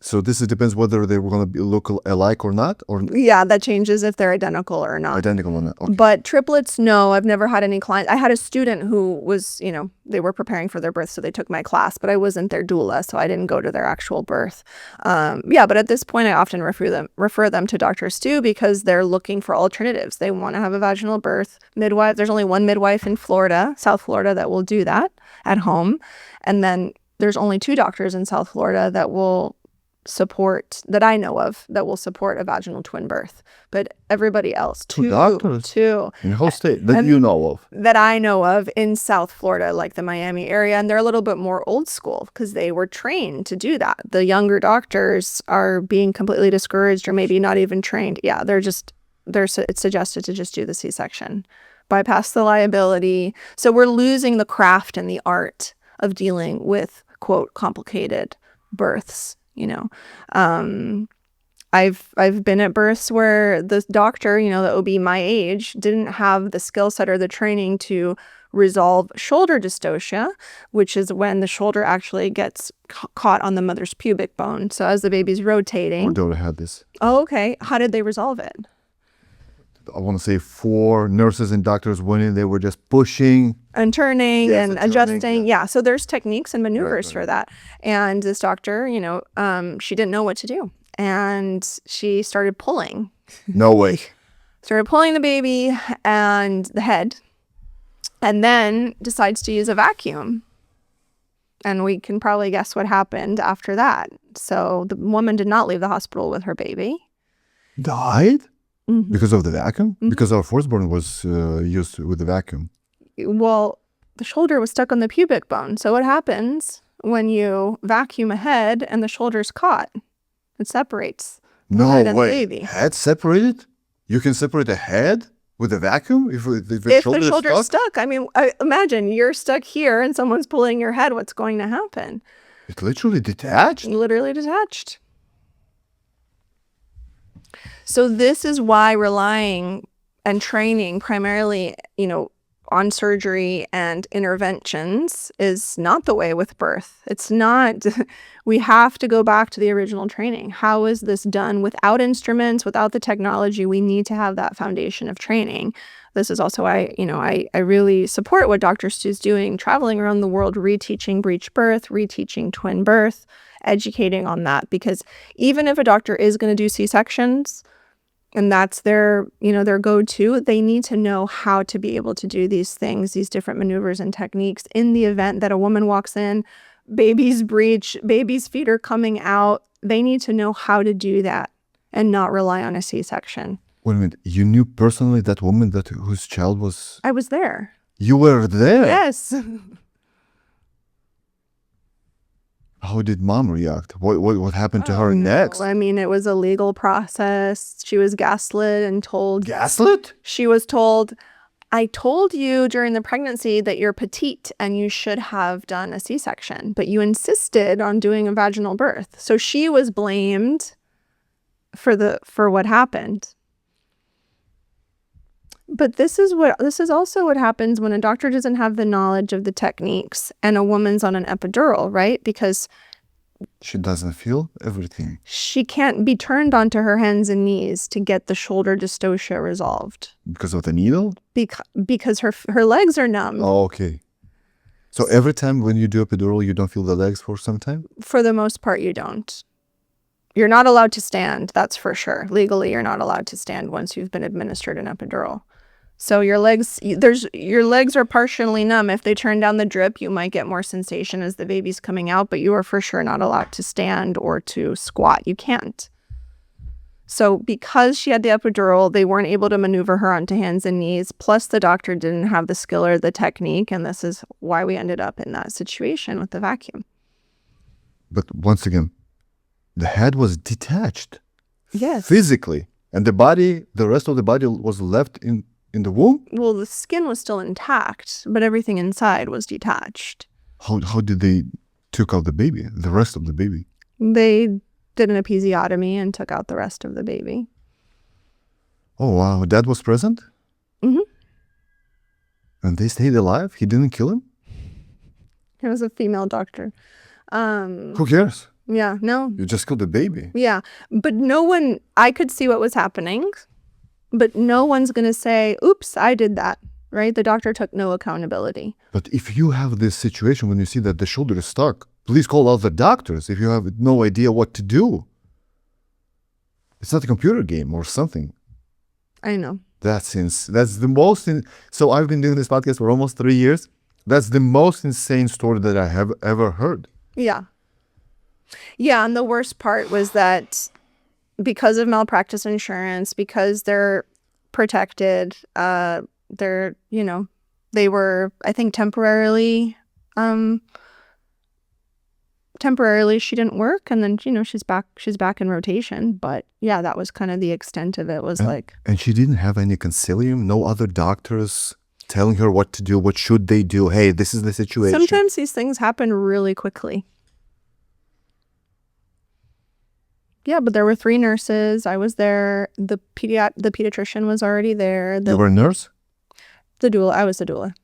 So this depends whether they were going to look alike or not, or Yeah, that changes if they're identical or not. identical or not. Okay. But triplets, no, I've never had any clients. I had a student who was, they were preparing for their birth, so they took my class, but I wasn't their doula, so I didn't go to their actual birth. But at this point, I often refer them to Dr. Stu, because they're looking for alternatives. They want to have a vaginal birth. Midwife, there's only one midwife in Florida, South Florida, that will do that at home. And then there's only 2 doctors in South Florida that I know of, that will support a vaginal twin birth. But everybody else, 2 doctors? 2 In the whole state that you know of? that I know of in South Florida, like the Miami area. And they're a little bit more old school, because they were trained to do that. The younger doctors are being completely discouraged, or maybe not even trained. Yeah, it's suggested to just do the C-section, bypass the liability. So we're losing the craft and the art of dealing with, quote, complicated births. I've been at births where the doctor, the OB my age, didn't have the skill set or the training to resolve shoulder dystocia, which is when the shoulder actually gets caught on the mother's pubic bone. So as the baby's rotating. My daughter had this. Oh, okay. How did they resolve it? I want to say 4 nurses and doctors went in. They were just pushing and turning and adjusting. Yeah. So there's techniques and maneuvers for that. And this doctor, she didn't know what to do. And she started pulling. No way. Started pulling the baby and the head, and then decides to use a vacuum. And we can probably guess what happened after that. So the woman did not leave the hospital with her baby. Died? Mm-hmm. Because of the vacuum? Mm-hmm. Because our firstborn was used with the vacuum. Well, the shoulder was stuck on the pubic bone. So what happens when you vacuum a head and the shoulder's caught? It separates. No head and way. baby. Head separated? You can separate a head with a vacuum? If the shoulder's stuck? I mean, imagine you're stuck here and someone's pulling your head. What's going to happen? It literally detached? Literally detached. So this is why relying and training primarily, on surgery and interventions is not the way with birth. It's not. We have to go back to the original training. How is this done without instruments, without the technology? We need to have that foundation of training. This is also why, I really support what Dr. Stu's doing, traveling around the world, reteaching breech birth, reteaching twin birth, educating on that. Because even if a doctor is going to do C-sections, and that's their go-to, they need to know how to be able to do these things, these different maneuvers and techniques in the event that a woman walks in, baby's breech, baby's feet are coming out. They need to know how to do that and not rely on a C-section. Wait a minute. You knew personally that woman whose child was... I was there. You were there? Yes. How did mom react? What happened to her next? I mean, it was a legal process. She was gaslit and told... Gaslit? She was told, I told you during the pregnancy that you're petite and you should have done a C-section, but you insisted on doing a vaginal birth. So she was blamed for what happened. But this is also what happens when a doctor doesn't have the knowledge of the techniques and a woman's on an epidural, right? Because she doesn't feel everything. She can't be turned onto her hands and knees to get the shoulder dystocia resolved. Because of the needle? Because her legs are numb. Oh, okay. So every time when you do epidural, you don't feel the legs for some time? For the most part, you don't. You're not allowed to stand, that's for sure. Legally, you're not allowed to stand once you've been administered an epidural. So your legs are partially numb. If they turn down the drip, you might get more sensation as the baby's coming out, but you are for sure not allowed to stand or to squat. You can't. So because she had the epidural, they weren't able to maneuver her onto hands and knees. Plus the doctor didn't have the skill or the technique. And this is why we ended up in that situation with the vacuum. But once again, the head was detached. Yes. Physically. And the rest of the body was left in the womb? Well, the skin was still intact, but everything inside was detached. How did they took out the baby, the rest of the baby? They did an episiotomy and took out the rest of the baby. Oh, wow. Dad was present? Mm-hmm. And they stayed alive? He didn't kill him? It was a female doctor. Who cares? Yeah, no. You just killed the baby. Yeah, but I could see what was happening. But no one's going to say, oops, I did that, right? The doctor took no accountability. But if you have this situation when you see that the shoulder is stuck, please call out the doctors if you have no idea what to do. It's not a computer game or something. I know. That's the most... So I've been doing this podcast for almost 3 years. That's the most insane story that I have ever heard. Yeah. Yeah, and the worst part was that because of malpractice insurance, because they're protected, they were, I think, temporarily she didn't work, and then she's back in rotation. But yeah, that was kind of the extent of it. And she didn't have any consilium, no other doctors telling her what to do, what should they do. Hey, this is the situation. Sometimes these things happen really quickly. Yeah, but there were 3 nurses. I was there. The pediatrician was already there. You were a nurse? The doula. I was the doula.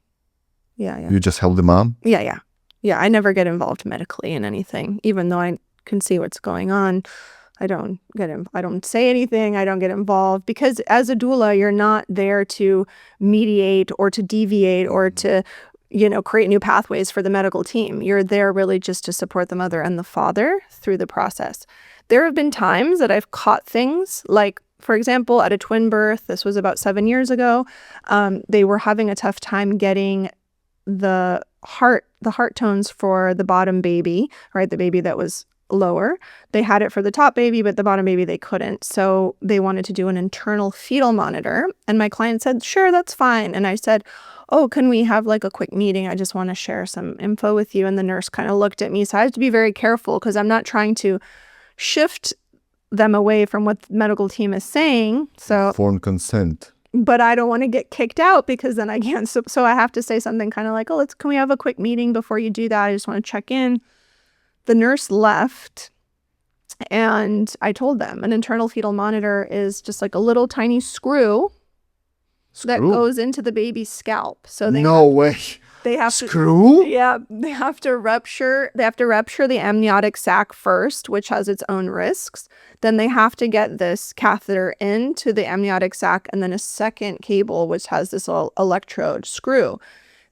Yeah. You just held the mom? Yeah. Yeah, I never get involved medically in anything, even though I can see what's going on. I don't say anything. I don't get involved because as a doula, you're not there to mediate or to deviate or to, create new pathways for the medical team. You're there really just to support the mother and the father through the process. There have been times that I've caught things like, for example, at a twin birth, this was about 7 years ago, they were having a tough time getting the heart tones for the bottom baby, right? The baby that was lower. They had it for the top baby, but the bottom baby, they couldn't. So they wanted to do an internal fetal monitor. And my client said, sure, that's fine. And I said, oh, can we have like a quick meeting? I just want to share some info with you. And the nurse kind of looked at me. So I have to be very careful because I'm not trying to shift them away from what the medical team is saying. So informed consent. But I don't want to get kicked out because then I can't. So I have to say something kind of like, oh, can we have a quick meeting before you do that? I just want to check in. The nurse left and I told them an internal fetal monitor is just like a little tiny screw that goes into the baby's scalp. So they have screw? Yeah, they have to rupture the amniotic sac first, which has its own risks. Then they have to get this catheter into the amniotic sac and then a second cable, which has this little electrode screw.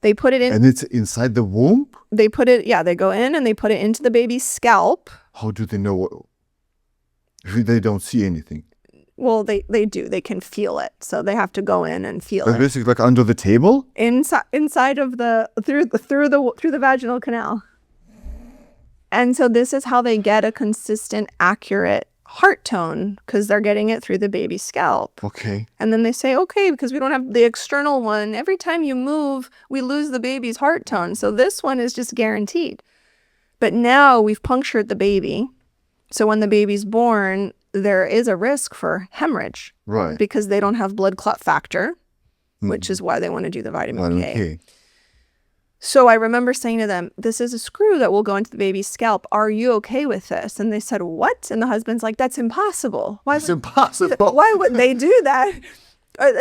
They put it in. And it's inside the womb? They go in and they put it into the baby's scalp. How do they know? If they don't see anything. Well, they do. They can feel it. So they have to go in and feel it. Basically like under the table? Inside of through the vaginal canal. And so this is how they get a consistent, accurate heart tone because they're getting it through the baby's scalp. Okay. And then they say, okay, because we don't have the external one. Every time you move, we lose the baby's heart tone. So this one is just guaranteed. But now we've punctured the baby. So when the baby's born, there is a risk for hemorrhage. Right. Because they don't have blood clot factor, which is why they want to do the vitamin K. So I remember saying to them, this is a screw that will go into the baby's scalp. Are you okay with this? And they said, what? And the husband's like, that's impossible. It's impossible. Why would they do that?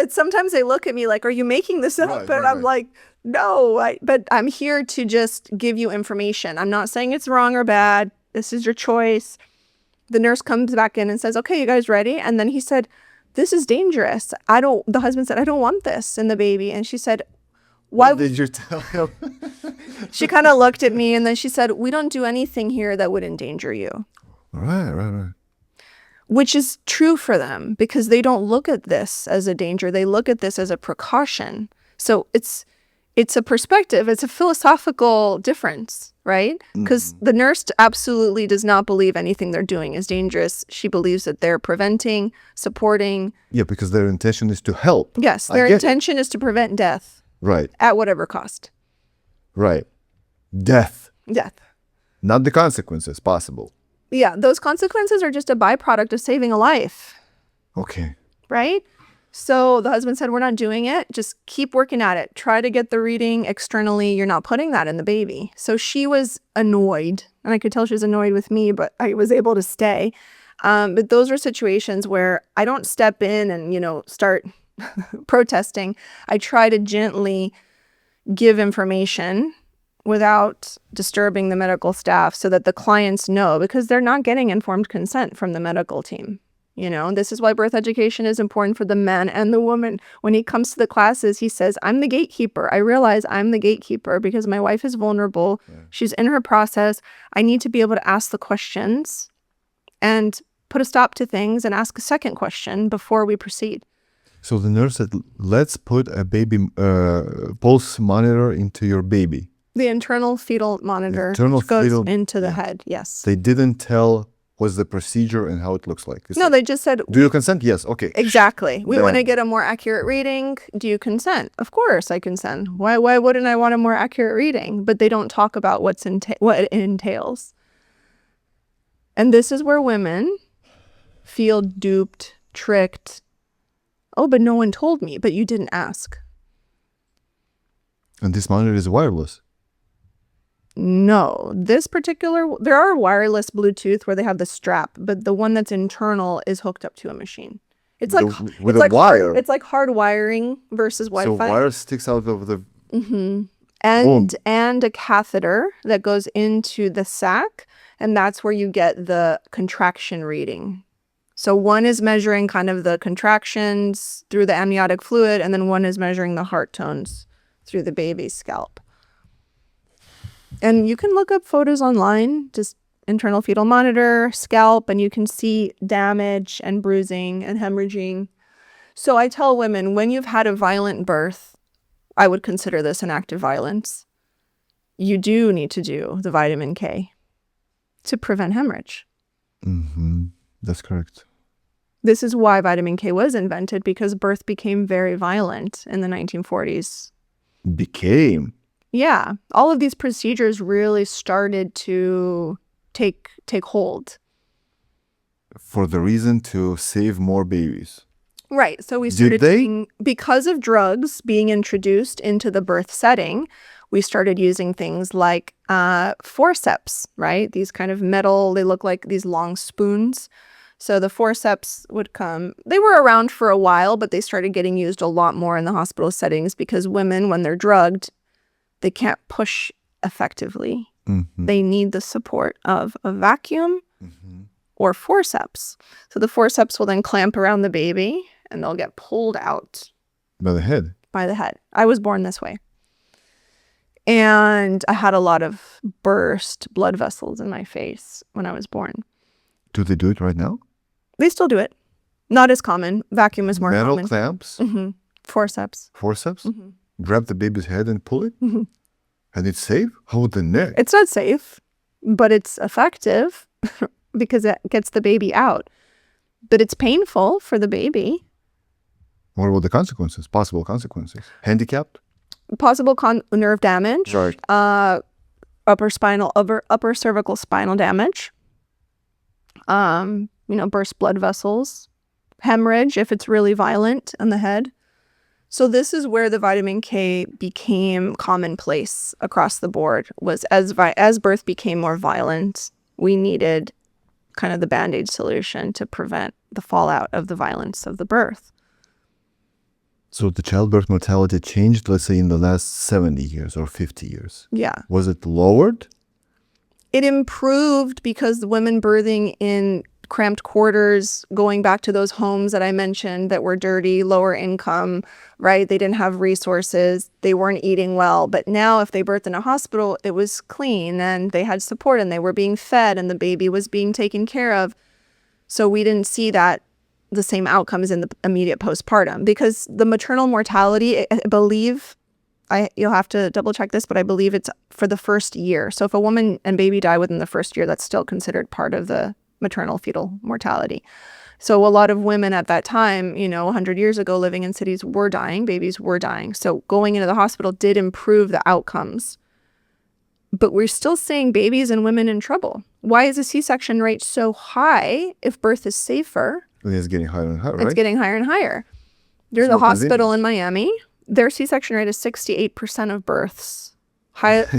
Sometimes they look at me like, are you making this up? Right, And right, I'm right. like, no, but I'm here to just give you information. I'm not saying it's wrong or bad. This is your choice. The nurse comes back in and says, okay, you guys ready? And then he said, this is dangerous. The husband said, I don't want this in the baby. And she said, why? What did you tell him? She kind of looked at me and then she said, we don't do anything here that would endanger you. Right. Which is true for them because they don't look at this as a danger. They look at this as a precaution. So it's a perspective. It's a philosophical difference, right? Because the nurse absolutely does not believe anything they're doing is dangerous. She believes that they're preventing, supporting. Yeah, because their intention is to help. Yes, I their get it. intention is to prevent death Right, at whatever cost. right. Death, Death. not the consequences possible. Yeah, those consequences are just a byproduct of saving a life, Okay. right? So the husband said, we're not doing it. Just keep working at it. Try to get the reading externally. You're not putting that in the baby. So she was annoyed. And I could tell she was annoyed with me, but I was able to stay. But those are situations where I don't step in and, start protesting. I try to gently give information without disturbing the medical staff so that the clients know, because they're not getting informed consent from the medical team. This is why birth education is important for the man and the woman. When he comes to the classes, he says, I'm the gatekeeper. I realize I'm the gatekeeper because my wife is vulnerable. Yeah. She's in her process. I need to be able to ask the questions and put a stop to things and ask a second question before we proceed. So the nurse said, let's put a baby pulse monitor into your baby. The internal fetal monitor goes into the head, yes. They didn't tell what's the procedure and how it looks like. No, they just said... Do you consent? Yes, okay. Exactly. We want to get a more accurate reading. Do you consent? Of course I consent. Why wouldn't I want a more accurate reading? But they don't talk about what it entails. And this is where women feel duped, tricked. Oh, but no one told me, but you didn't ask. And this monitor is wireless? No, there are wireless Bluetooth where they have the strap, but the one that's internal is hooked up to a machine. It's like wire. It's like hard wiring versus Wi-Fi. So wire sticks out of the... Mm-hmm. And a catheter that goes into the sac, and that's where you get the contraction reading. So one is measuring kind of the contractions through the amniotic fluid, and then one is measuring the heart tones through the baby's scalp. And you can look up photos online, just internal fetal monitor, scalp, and you can see damage and bruising and hemorrhaging. So I tell women, when you've had a violent birth, I would consider this an act of violence. You do need to do the vitamin K to prevent hemorrhage. Mm-hmm. That's correct. This is why vitamin K was invented, because birth became very violent in the 1940s. Became? Yeah. All of these procedures really started to take hold. For the reason to save more babies. Right. So we started because of drugs being introduced into the birth setting, we started using things like forceps, right? These kind of metal, they look like these long spoons. So the forceps would come. They were around for a while, but they started getting used a lot more in the hospital settings because women, when they're drugged, they can't push effectively. Mm-hmm. They need the support of a vacuum or forceps. So the forceps will then clamp around the baby and they'll get pulled out. By the head? By the head. I was born this way. And I had a lot of burst blood vessels in my face when I was born. Do they do it right now? They still do it. Not as common. Vacuum is more common. Metal clamps? Mm-hmm. Forceps. Forceps? Mm-hmm. Grab the baby's head and pull it? Mm-hmm. And it's safe? How with the neck? It's not safe, but it's effective because it gets the baby out. But it's painful for the baby. What about the consequences? Possible consequences? Handicapped? Possible nerve damage. Right. Upper cervical spinal damage. Burst blood vessels. Hemorrhage if it's really violent on the head. So this is where the vitamin K became commonplace across the board. Was as birth became more violent, we needed kind of the Band-Aid solution to prevent the fallout of the violence of the birth. So the childbirth mortality changed, let's say, in the last 70 years or 50 years. Yeah. Was it lowered? It improved because the women birthing in cramped quarters, going back to those homes that I mentioned that were dirty, lower income, right? They didn't have resources. They weren't eating well. But now if they birthed in a hospital, it was clean and they had support and they were being fed and the baby was being taken care of. So we didn't see that the same outcomes in the immediate postpartum because the maternal mortality, I believe, you'll have to double check this, but I believe it's for the first year. So if a woman and baby die within the first year, that's still considered part of the maternal fetal mortality. So a lot of women at that time, 100 years ago living in cities were dying, babies were dying. So going into the hospital did improve the outcomes. But we're still seeing babies and women in trouble. Why is the C-section rate so high if birth is safer? It's getting higher and higher, right? It's getting higher and higher. There's a hospital in Miami. Their C-section rate is 68% of births.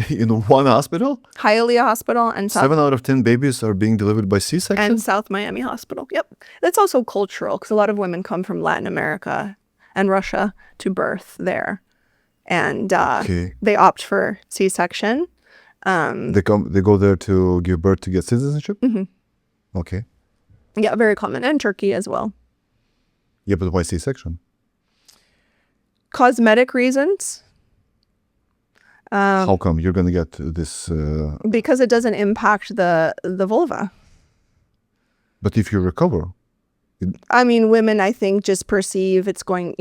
In one hospital? Hialeah Hospital and 7 out of 10 babies are being delivered by C-section? And South Miami Hospital. Yep. That's also cultural because a lot of women come from Latin America and Russia to birth there. And they opt for C-section. They go there to give birth to get citizenship? Mm-hmm. Okay. Yeah, very common. And Turkey as well. Yeah, but why C-section? Cosmetic reasons. How come you're going to get this? Because it doesn't impact the vulva. But if you recover? I mean, women, I think, just perceive it's going,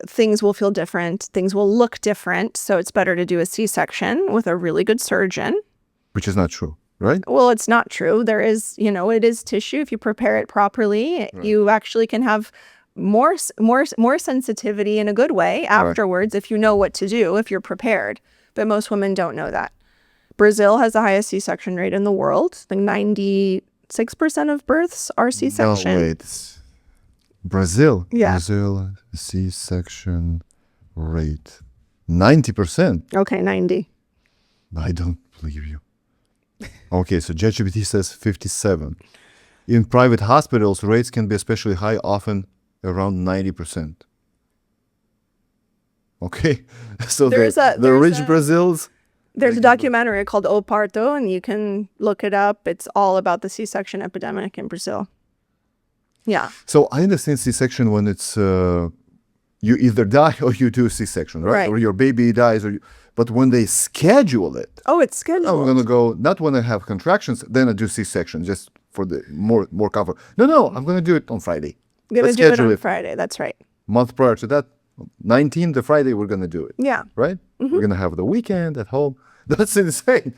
things will feel different. Things will look different. So it's better to do a C-section with a really good surgeon. Which is not true, right? Well, it's not true. There is, it is tissue. If you prepare it properly, right, you actually can have more sensitivity in a good way afterwards, right, if you know what to do, if you're prepared. But most women don't know that. Brazil has the highest C-section rate in the world. I think 96% of births are C-section. No, wait. Brazil? Yeah. Brazil C-section rate. 90%? Okay, 90. I don't believe you. Okay, so ChatGPT says 57. In private hospitals, rates can be especially high, often around 90%. Okay, so the rich Brazils. There's a documentary called O Parto, and you can look it up. It's all about the C-section epidemic in Brazil. Yeah. So I understand C-section when it's you either die or you do C-section, right? Or your baby dies, but when they schedule it. Oh, it's scheduled. I'm gonna go not when I have contractions, then I do C-section just for the more comfort. No, I'm gonna do it on Friday. I'm gonna do it on Friday. That's right. Month prior to that, 19th, the Friday, we're gonna do it. Yeah. Right. Mm-hmm. We're gonna have the weekend at home. That's insane.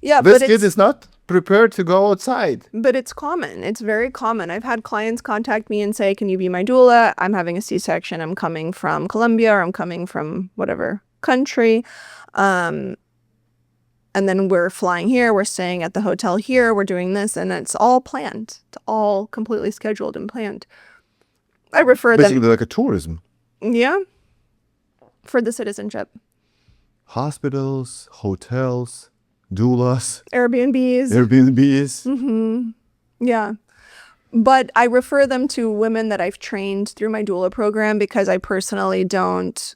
Yeah, this kid is not prepared to go outside. But it's common. It's very common. I've had clients contact me and say, "Can you be my doula? I'm having a C-section. I'm coming from Colombia, or I'm coming from whatever country." And then we're flying here. We're staying at the hotel here. We're doing this, and it's all planned. It's all completely scheduled and planned. I refer them basically like a tourism. Yeah, for the citizenship. Hospitals, hotels, doulas, Airbnbs. Mm-hmm. Yeah. But I refer them to women that I've trained through my doula program because I personally don't,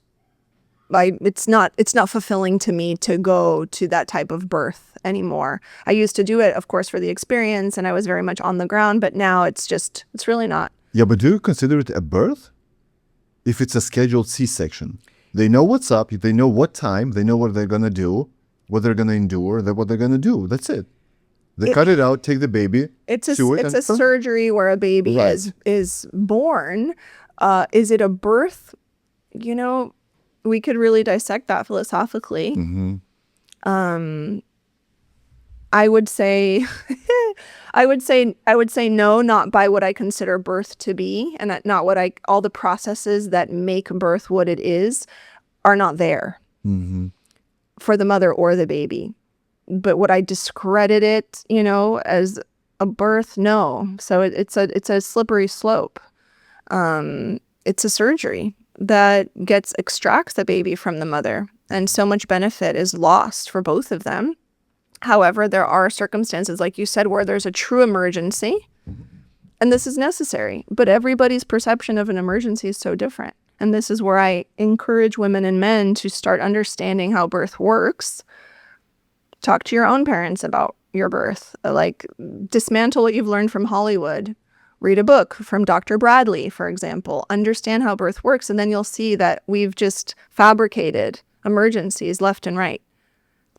it's not fulfilling to me to go to that type of birth anymore. I used to do it, of course, for the experience, and I was very much on the ground, but now it's really not. Yeah, but do you consider it a birth? If it's a scheduled C-section, they know what's up, they know what time, they know what they're going to do, what they're going to endure, what they're going to do. That's it. They cut it out, take the baby. It's a surgery where a baby is born. Is it a birth? We could really dissect that philosophically. Mm-hmm. I would say no, not by what I consider birth to be, and not all the processes that make birth what it is are not there for the mother or the baby. But would I discredit it, as a birth? No. So it's a slippery slope. It's a surgery that extracts the baby from the mother, and so much benefit is lost for both of them. However, there are circumstances, like you said, where there's a true emergency, and this is necessary. But everybody's perception of an emergency is so different. And this is where I encourage women and men to start understanding how birth works. Talk to your own parents about your birth. Like, dismantle what you've learned from Hollywood. Read a book from Dr. Bradley, for example. Understand how birth works, and then you'll see that we've just fabricated emergencies left and right.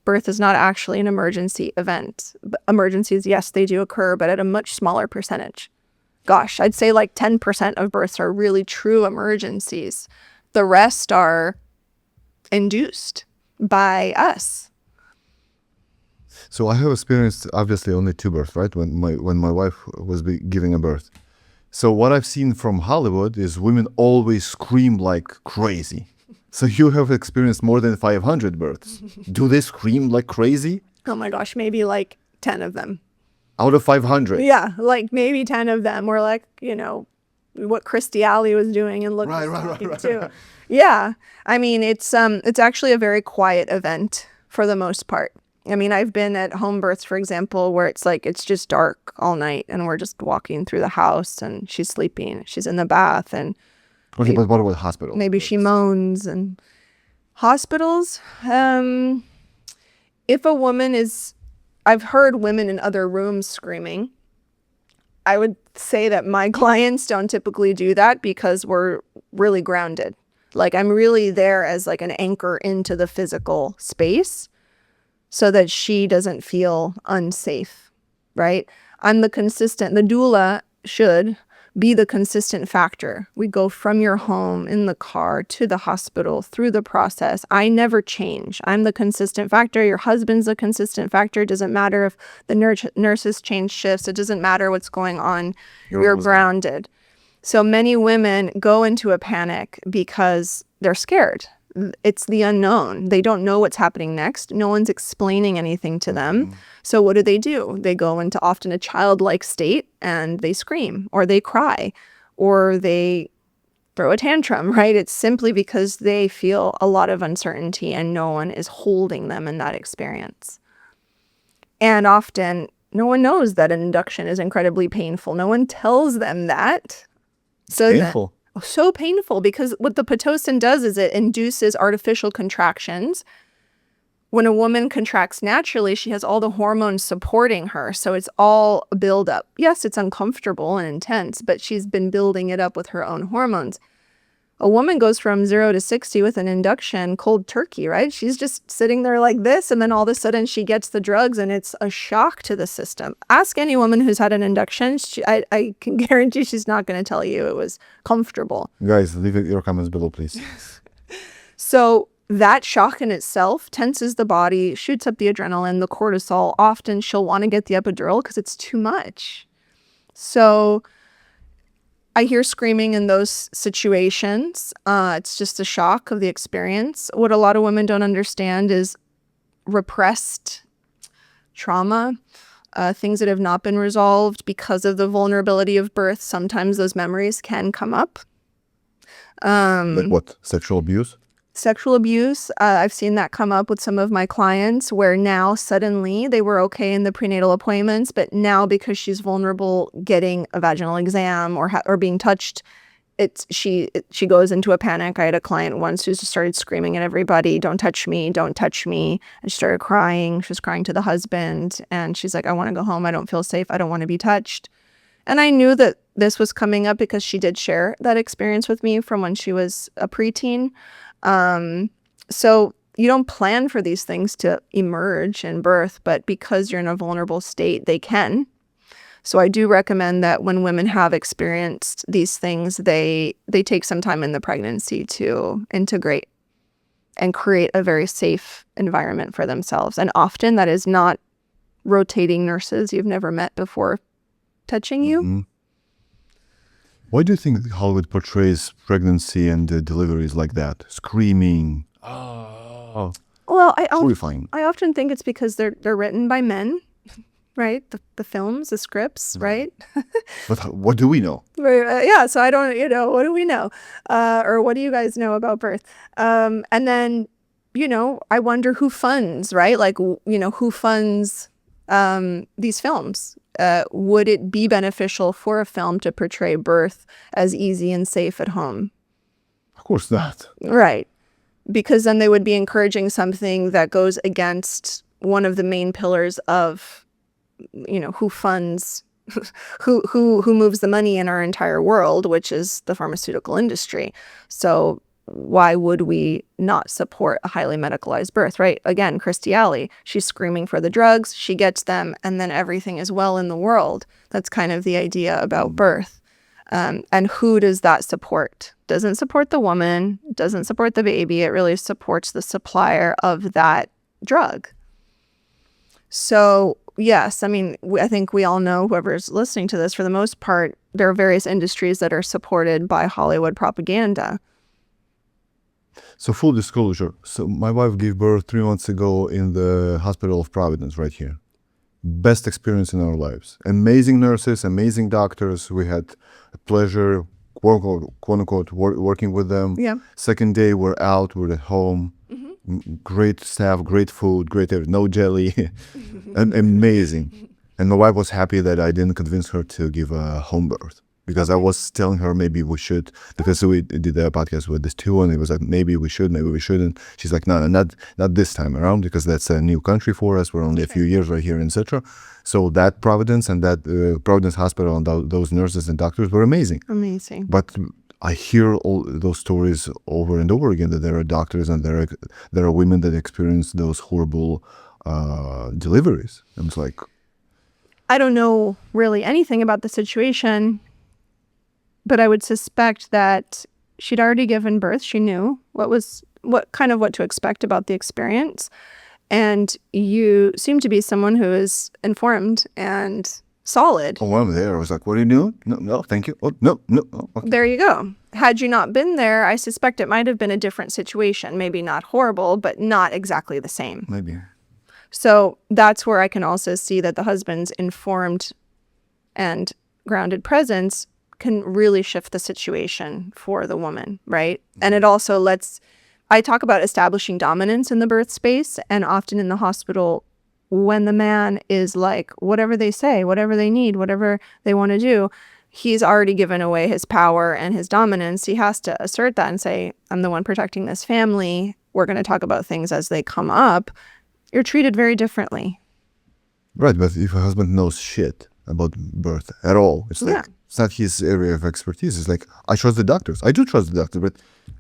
Birth is not actually an emergency event. Emergencies, yes, they do occur, but at a much smaller percentage. Gosh, I'd say like 10% of births are really true emergencies. The rest are induced by us. So I have experienced obviously only 2 births, right? When my wife was giving a birth. So what I've seen from Hollywood is women always scream like crazy. So you have experienced more than 500 births. Do they scream like crazy? Oh my gosh, maybe like 10 of them. Out of 500? Yeah, like maybe 10 of them were like, what Christy Alley was doing and look Right. too. Yeah, I mean, it's actually a very quiet event for the most part. I mean, I've been at home births, for example, where it's just dark all night and we're just walking through the house and she's sleeping, she's in the bath, and Okay, but what about hospital? maybe she moans. And hospitals, if a woman is, I've heard women in other rooms screaming. I would say that my clients don't typically do that because we're really grounded. Like, I'm really there as like an anchor into the physical space so that she doesn't feel unsafe, right? The doula should be the consistent factor. We go from your home, in the car, to the hospital, through the process. I never change. I'm the consistent factor. Your husband's the consistent factor. It doesn't matter if the nurses change shifts. It doesn't matter what's going on. You're grounded. So many women go into a panic because they're scared. It's the unknown. They don't know what's happening next. No one's explaining anything to them. So what do? They go into often a childlike state and they scream or they cry or they throw a tantrum, right? It's simply because they feel a lot of uncertainty and no one is holding them in that experience. And often no one knows that an induction is incredibly painful. No one tells them that. So painful. So painful, because what the Pitocin does is it induces artificial contractions. When a woman contracts naturally, she has all the hormones supporting her. So it's all a buildup. Yes, it's uncomfortable and intense, but she's been building it up with her own hormones. A woman goes from 0 to 60 with an induction cold turkey, right? She's just sitting there like this, and then all of a sudden she gets the drugs, and it's a shock to the system. Ask any woman who's had an induction. I can guarantee she's not going to tell you it was comfortable. Guys, leave your comments below, please. So that shock in itself tenses the body, shoots up the adrenaline, the cortisol. Often she'll want to get the epidural because it's too much. So I hear screaming in those situations. It's just a shock of the experience. What a lot of women don't understand is repressed trauma, things that have not been resolved because of the vulnerability of birth. Sometimes those memories can come up. Like what? Sexual abuse? Sexual abuse. I've seen that come up with some of my clients where now suddenly they were okay in the prenatal appointments, but now because she's vulnerable getting a vaginal exam or being touched, she goes into a panic. I had a client once who just started screaming at everybody, "Don't touch me, don't touch me." And she started crying. She was crying to the husband and she's like, "I want to go home. I don't feel safe. I don't want to be touched." And I knew that this was coming up because she did share that experience with me from when she was a preteen. So you don't plan for these things to emerge in birth, but because you're in a vulnerable state, they can. So I do recommend that when women have experienced these things, they take some time in the pregnancy to integrate and create a very safe environment for themselves. And often that is not rotating nurses you've never met before touching you. Mm-hmm. Why do you think Hollywood portrays pregnancy and deliveries like that? Screaming. Oh. Well, horrifying. I often think it's because they're written by men, right? The films, the scripts, right? But what do we know? Yeah, so I don't, what do we know? Or what do you guys know about birth? And then, I wonder who funds, right? Like, who funds these films? Would it be beneficial for a film to portray birth as easy and safe at home? Of course not. Right. Because then they would be encouraging something that goes against one of the main pillars of, who funds, who moves the money in our entire world, which is the pharmaceutical industry. So why would we not support a highly medicalized birth, right? Again, Christy Alley, she's screaming for the drugs, she gets them, and then everything is well in the world. That's kind of the idea about birth. And who does that support? Doesn't support the woman, doesn't support the baby. It really supports the supplier of that drug. So yes, I mean, I think we all know, whoever's listening to this, for the most part, there are various industries that are supported by Hollywood propaganda. So full disclosure, so my wife gave birth 3 months ago in the Hospital of Providence right here. Best experience in our lives. Amazing nurses, amazing doctors. We had a pleasure, quote unquote, working with them. Yeah. Second day, we're out, we're at home. Great staff, great food, great everything. No jelly. Amazing. And my wife was happy that I didn't convince her to give a home birth. Because I was telling her maybe we should, because we did a podcast with this too, and it was like, maybe we should, maybe we shouldn't. She's like, no, not this time around, because that's a new country for us. We're only a few years right here, etc. So that Providence and that Providence Hospital and those nurses and doctors were amazing. Amazing. But I hear all those stories over and over again, that there are doctors and there are women that experience those horrible deliveries. And it's like, I don't know really anything about the situation, but I would suspect that she'd already given birth. She knew what to expect about the experience. And you seem to be someone who is informed and solid. oh, I'm there. I was like, what are you doing? No, thank you. Oh, no. Oh, okay. There you go. Had you not been there, I suspect it might have been a different situation. Maybe not horrible, but not exactly the same. Maybe. So that's where I can also see that the husband's informed and grounded presence can really shift the situation for the woman, right? And it also I talk about establishing dominance in the birth space, and often in the hospital, when the man is like, whatever they say, whatever they need, whatever they want to do, he's already given away his power and his dominance. He has to assert that and say, I'm the one protecting this family. We're going to talk about things as they come up. You're treated very differently. Right, but if a husband knows shit about birth at all, it's like, Yeah. it's not his area of expertise. It's like, I trust the doctors. I do trust the doctor, but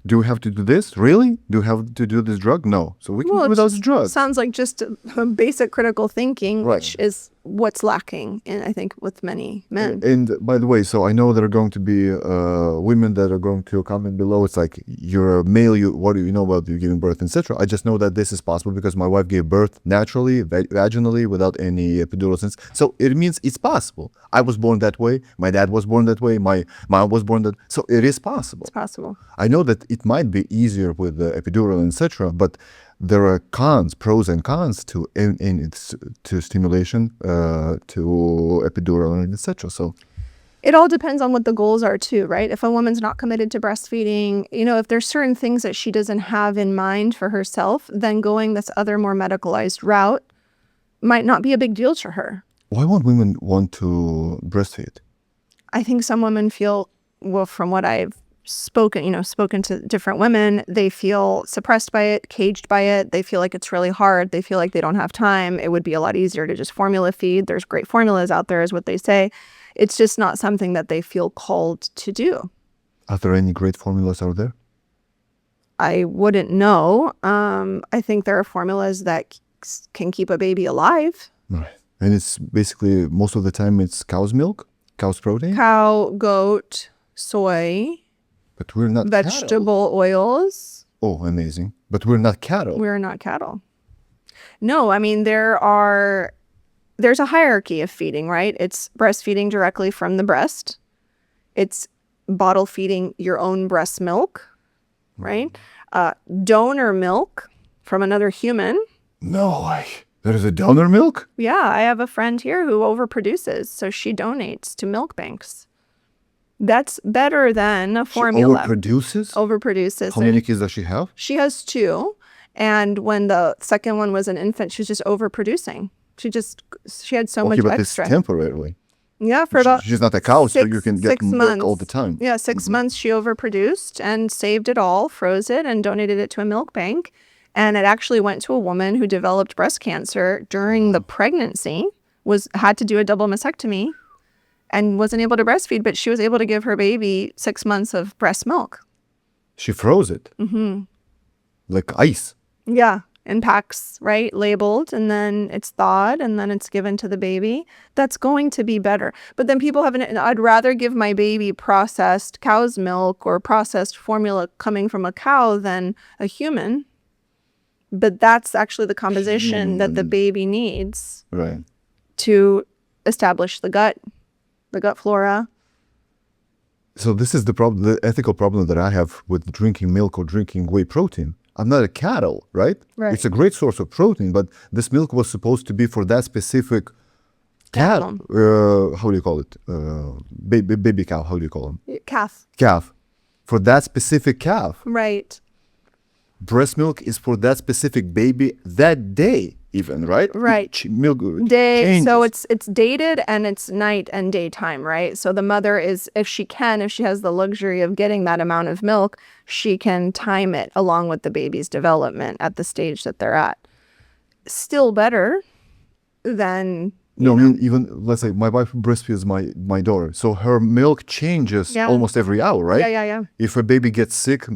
do we have to do this? Really? Do we have to do this drug? No. So we can do without the drug. Sounds like just a basic critical thinking, Right. which is what's lacking, I think, with many men. And by the way, so I know there are going to be women that are going to comment below. It's like, you're a male, what do you know about you giving birth, etc. I just know that this is possible because my wife gave birth naturally, vaginally, without any epidural sense. So it means it's possible. I was born that way. My dad was born that way. My mom was born that. So it is possible. It's possible. I know that it might be easier with the epidural, etc. But there are pros and cons to stimulation, to epidural, and etc. So it all depends on what the goals are too, right? If a woman's not committed to breastfeeding, if there's certain things that she doesn't have in mind for herself, then going this other more medicalized route might not be a big deal to her. why won't women want to breastfeed? I think some women feel, well, from what I've spoken to different women, they feel suppressed by it, caged by it. They feel like it's really hard. They feel like they don't have time. It would be a lot easier to just formula feed. There's great formulas out there, is what they say. It's just not something that they feel called to do. Are there any great formulas out there? I wouldn't know. I think there are formulas that can keep a baby alive. Right. And it's basically, most of the time, it's cow's milk, cow's protein. Cow, goat, soy, But we're not vegetable oils. cattle. Oh, amazing. But we're not cattle. We're not cattle. No, I mean, there's a hierarchy of feeding, right? It's breastfeeding directly from the breast. It's bottle feeding your own breast milk, right? Donor milk from another human. No way. There is a donor milk? Yeah, I have a friend here who overproduces, so she donates to milk banks. That's better than a formula. She overproduces? Overproduces. How many kids does she have? She has 2. And when the second one was an infant, she was just overproducing. She had so much but extra. it's temporarily. Yeah, for about She's not a cow, so you can get 6 milk all the months. time. Yeah, 6 months she overproduced and saved it all, froze it, and donated it to a milk bank. And it actually went to a woman who developed breast cancer during the pregnancy, had to do a double mastectomy, and wasn't able to breastfeed, but she was able to give her baby 6 months of breast milk. She froze it. Like ice. Yeah, in packs, right? Labeled, and then it's thawed, and then it's given to the baby. That's going to be better. But then people have I'd rather give my baby processed cow's milk or processed formula coming from a cow than a human. But that's actually the composition that the baby needs Right. to establish the gut flora. So this is the problem, the ethical problem that I have with drinking milk or drinking whey protein. I'm not a cattle, right? Right. It's a great source of protein, but this milk was supposed to be for that specific cattle. How do you call it? Baby cow. How do you call them? Calf. Calf. For that specific calf. Right. Breast milk is for that specific baby that day, even, right? Right. Milk Day. changes. So it's dated and it's night and daytime, right? So the mother is, if she has the luxury of getting that amount of milk, she can time it along with the baby's development at the stage that they're at. Still better than... No, I mean, even, let's say, my wife breastfeeds my daughter. So her milk changes almost every hour, right? Yeah. If a baby gets sick,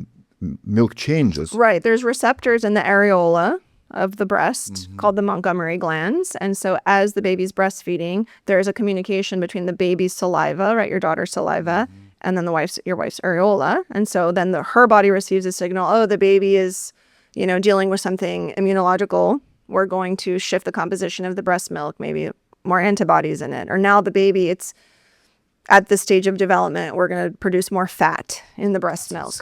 milk changes. Right. There's receptors in the areola of the breast called the Montgomery glands. And so as the baby's breastfeeding, there's a communication between the baby's saliva, right, your daughter's saliva, and then your wife's areola. And so then her body receives a signal, oh, the baby is, dealing with something immunological. We're going to shift the composition of the breast milk, maybe more antibodies in it. Or now the baby, it's at this stage of development, we're going to produce more fat in the breast milk.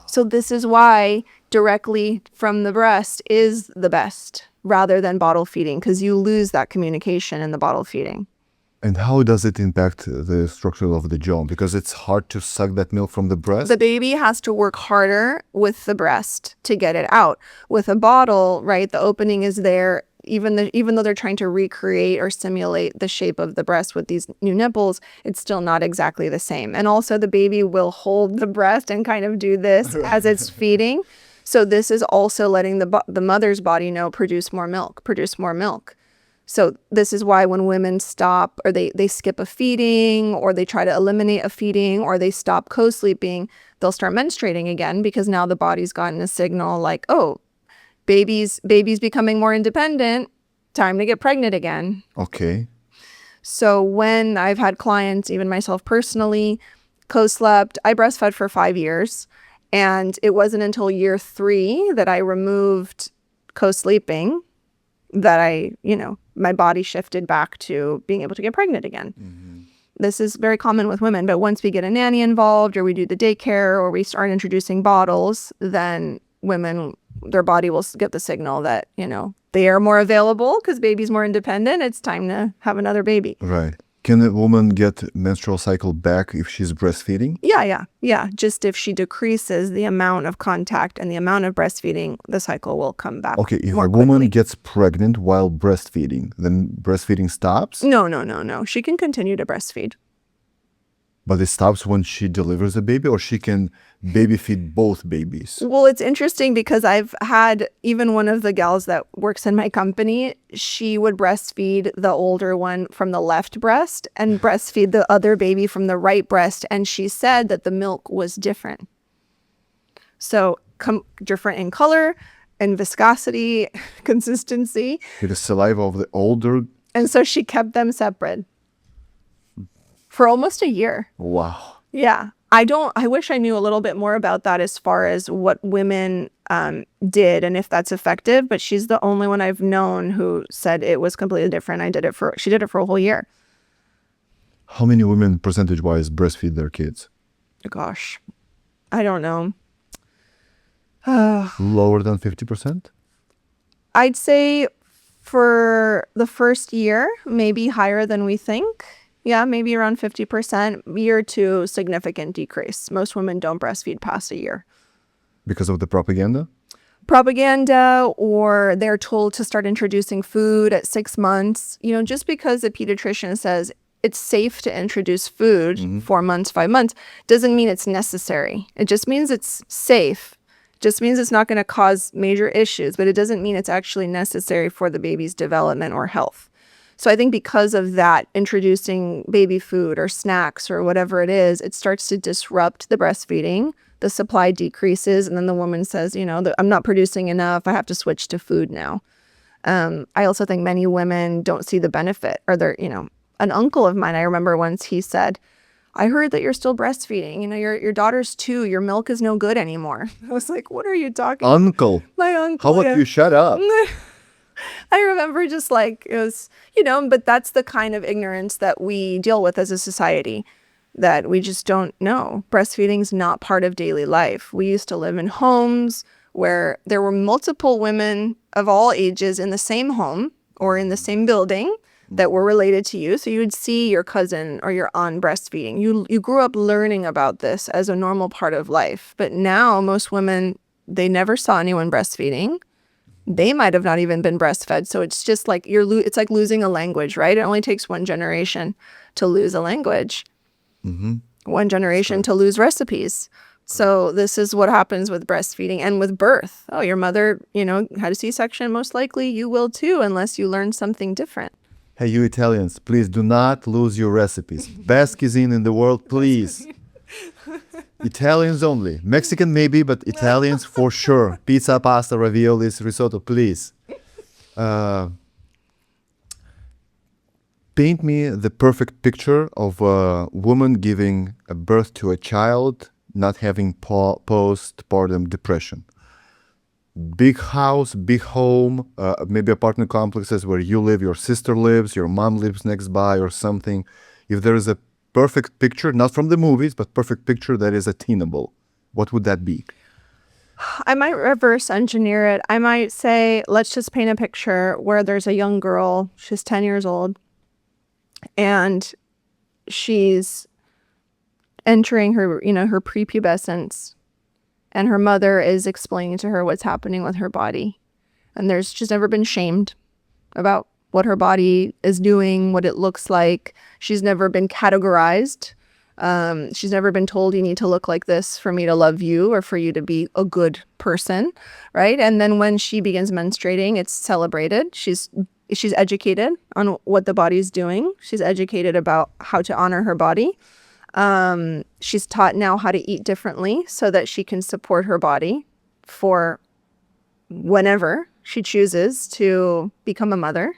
So this is why directly from the breast is the best rather than bottle feeding, because you lose that communication in the bottle feeding. And how does it impact the structure of the jaw? Because it's hard to suck that milk from the breast? The baby has to work harder with the breast to get it out. With a bottle, right, the opening is there. Even though they're trying to recreate or simulate the shape of the breast with these new nipples, it's still not exactly the same. And also the baby will hold the breast and kind of do this as it's feeding. So this is also letting the mother's body know, produce more milk. So this is why when women stop or they skip a feeding or they try to eliminate a feeding or they stop co-sleeping, they'll start menstruating again because now the body's gotten a signal like, oh, baby's becoming more independent, time to get pregnant again. Okay. So when I've had clients, even myself personally, co-slept, I breastfed for 5 years. And it wasn't until year 3 that I removed co-sleeping that my body shifted back to being able to get pregnant again. This is very common with women, but once we get a nanny involved or we do the daycare or we start introducing bottles, then women, their body will get the signal that, they are more available because baby's more independent. It's time to have another baby. Right. Can a woman get menstrual cycle back if she's breastfeeding? Yeah. Just if she decreases the amount of contact and the amount of breastfeeding, the cycle will come back. Okay, if more a woman quickly. gets pregnant while breastfeeding, then breastfeeding stops? No. She can continue to breastfeed. But it stops when she delivers a baby, or she can baby feed both babies? Well, it's interesting because I've had even one of the gals that works in my company, she would breastfeed the older one from the left breast and breastfeed the other baby from the right breast. And she said that the milk was different. So different in color and viscosity, consistency. With the saliva of the older? And so she kept them separate for almost a year. Wow. Yeah. I wish I knew a little bit more about that as far as what women did and if that's effective, but she's the only one I've known who said it was completely different. She did it for a whole year. How many women percentage-wise breastfeed their kids? Gosh, I don't know. Lower than 50%? I'd say for the first year, maybe higher than we think. Yeah, maybe around 50%. Year 2, significant decrease. Most women don't breastfeed past a year. Because of the propaganda? Propaganda, or they're told to start introducing food at 6 months. Just because a pediatrician says it's safe to introduce food 4 months, 5 months, doesn't mean it's necessary. It just means it's safe. Just means it's not going to cause major issues, but it doesn't mean it's actually necessary for the baby's development or health. So I think because of that, introducing baby food or snacks or whatever it is, it starts to disrupt the breastfeeding. The supply decreases, and then the woman says, I'm not producing enough. I have to switch to food now. I also think many women don't see the benefit, or an uncle of mine, I remember once he said, I heard that you're still breastfeeding. Your daughter's 2. Your milk is no good anymore. I was like, what are you talking about? Uncle. My uncle. How about you shut up? I remember just like, it was, but that's the kind of ignorance that we deal with as a society, that we just don't know. Breastfeeding's not part of daily life. We used to live in homes where there were multiple women of all ages in the same home or in the same building that were related to you. So you would see your cousin or your aunt breastfeeding. You grew up learning about this as a normal part of life. But now most women, they never saw anyone breastfeeding. They might have not even been breastfed. So it's just like it's like losing a language, right? It only takes one generation to lose a language. One generation to lose recipes. So this is what happens with breastfeeding and with birth. Oh, your mother, had a C-section. Most likely you will too, unless you learn something different. Hey, you Italians, please do not lose your recipes. Best cuisine in the world, please. Italians only. Mexican maybe, but Italians for sure. Pizza, pasta, raviolis, risotto, please. Paint me the perfect picture of a woman giving a birth to a child, not having postpartum depression. Big house, big home, maybe apartment complexes where you live, your sister lives, your mom lives next by or something. If there is a perfect picture, not from the movies, but perfect picture that is attainable, what would that be? I might reverse engineer it. I might say, let's just paint a picture where there's a young girl, she's 10 years old, and she's entering her, her prepubescence. And her mother is explaining to her what's happening with her body. And she's never been shamed about what her body is doing, what it looks like. She's never been categorized. She's never been told you need to look like this for me to love you or for you to be a good person, right? And then when she begins menstruating, it's celebrated. She's educated on what the body's doing. She's educated about how to honor her body. She's taught now how to eat differently so that she can support her body for whenever she chooses to become a mother,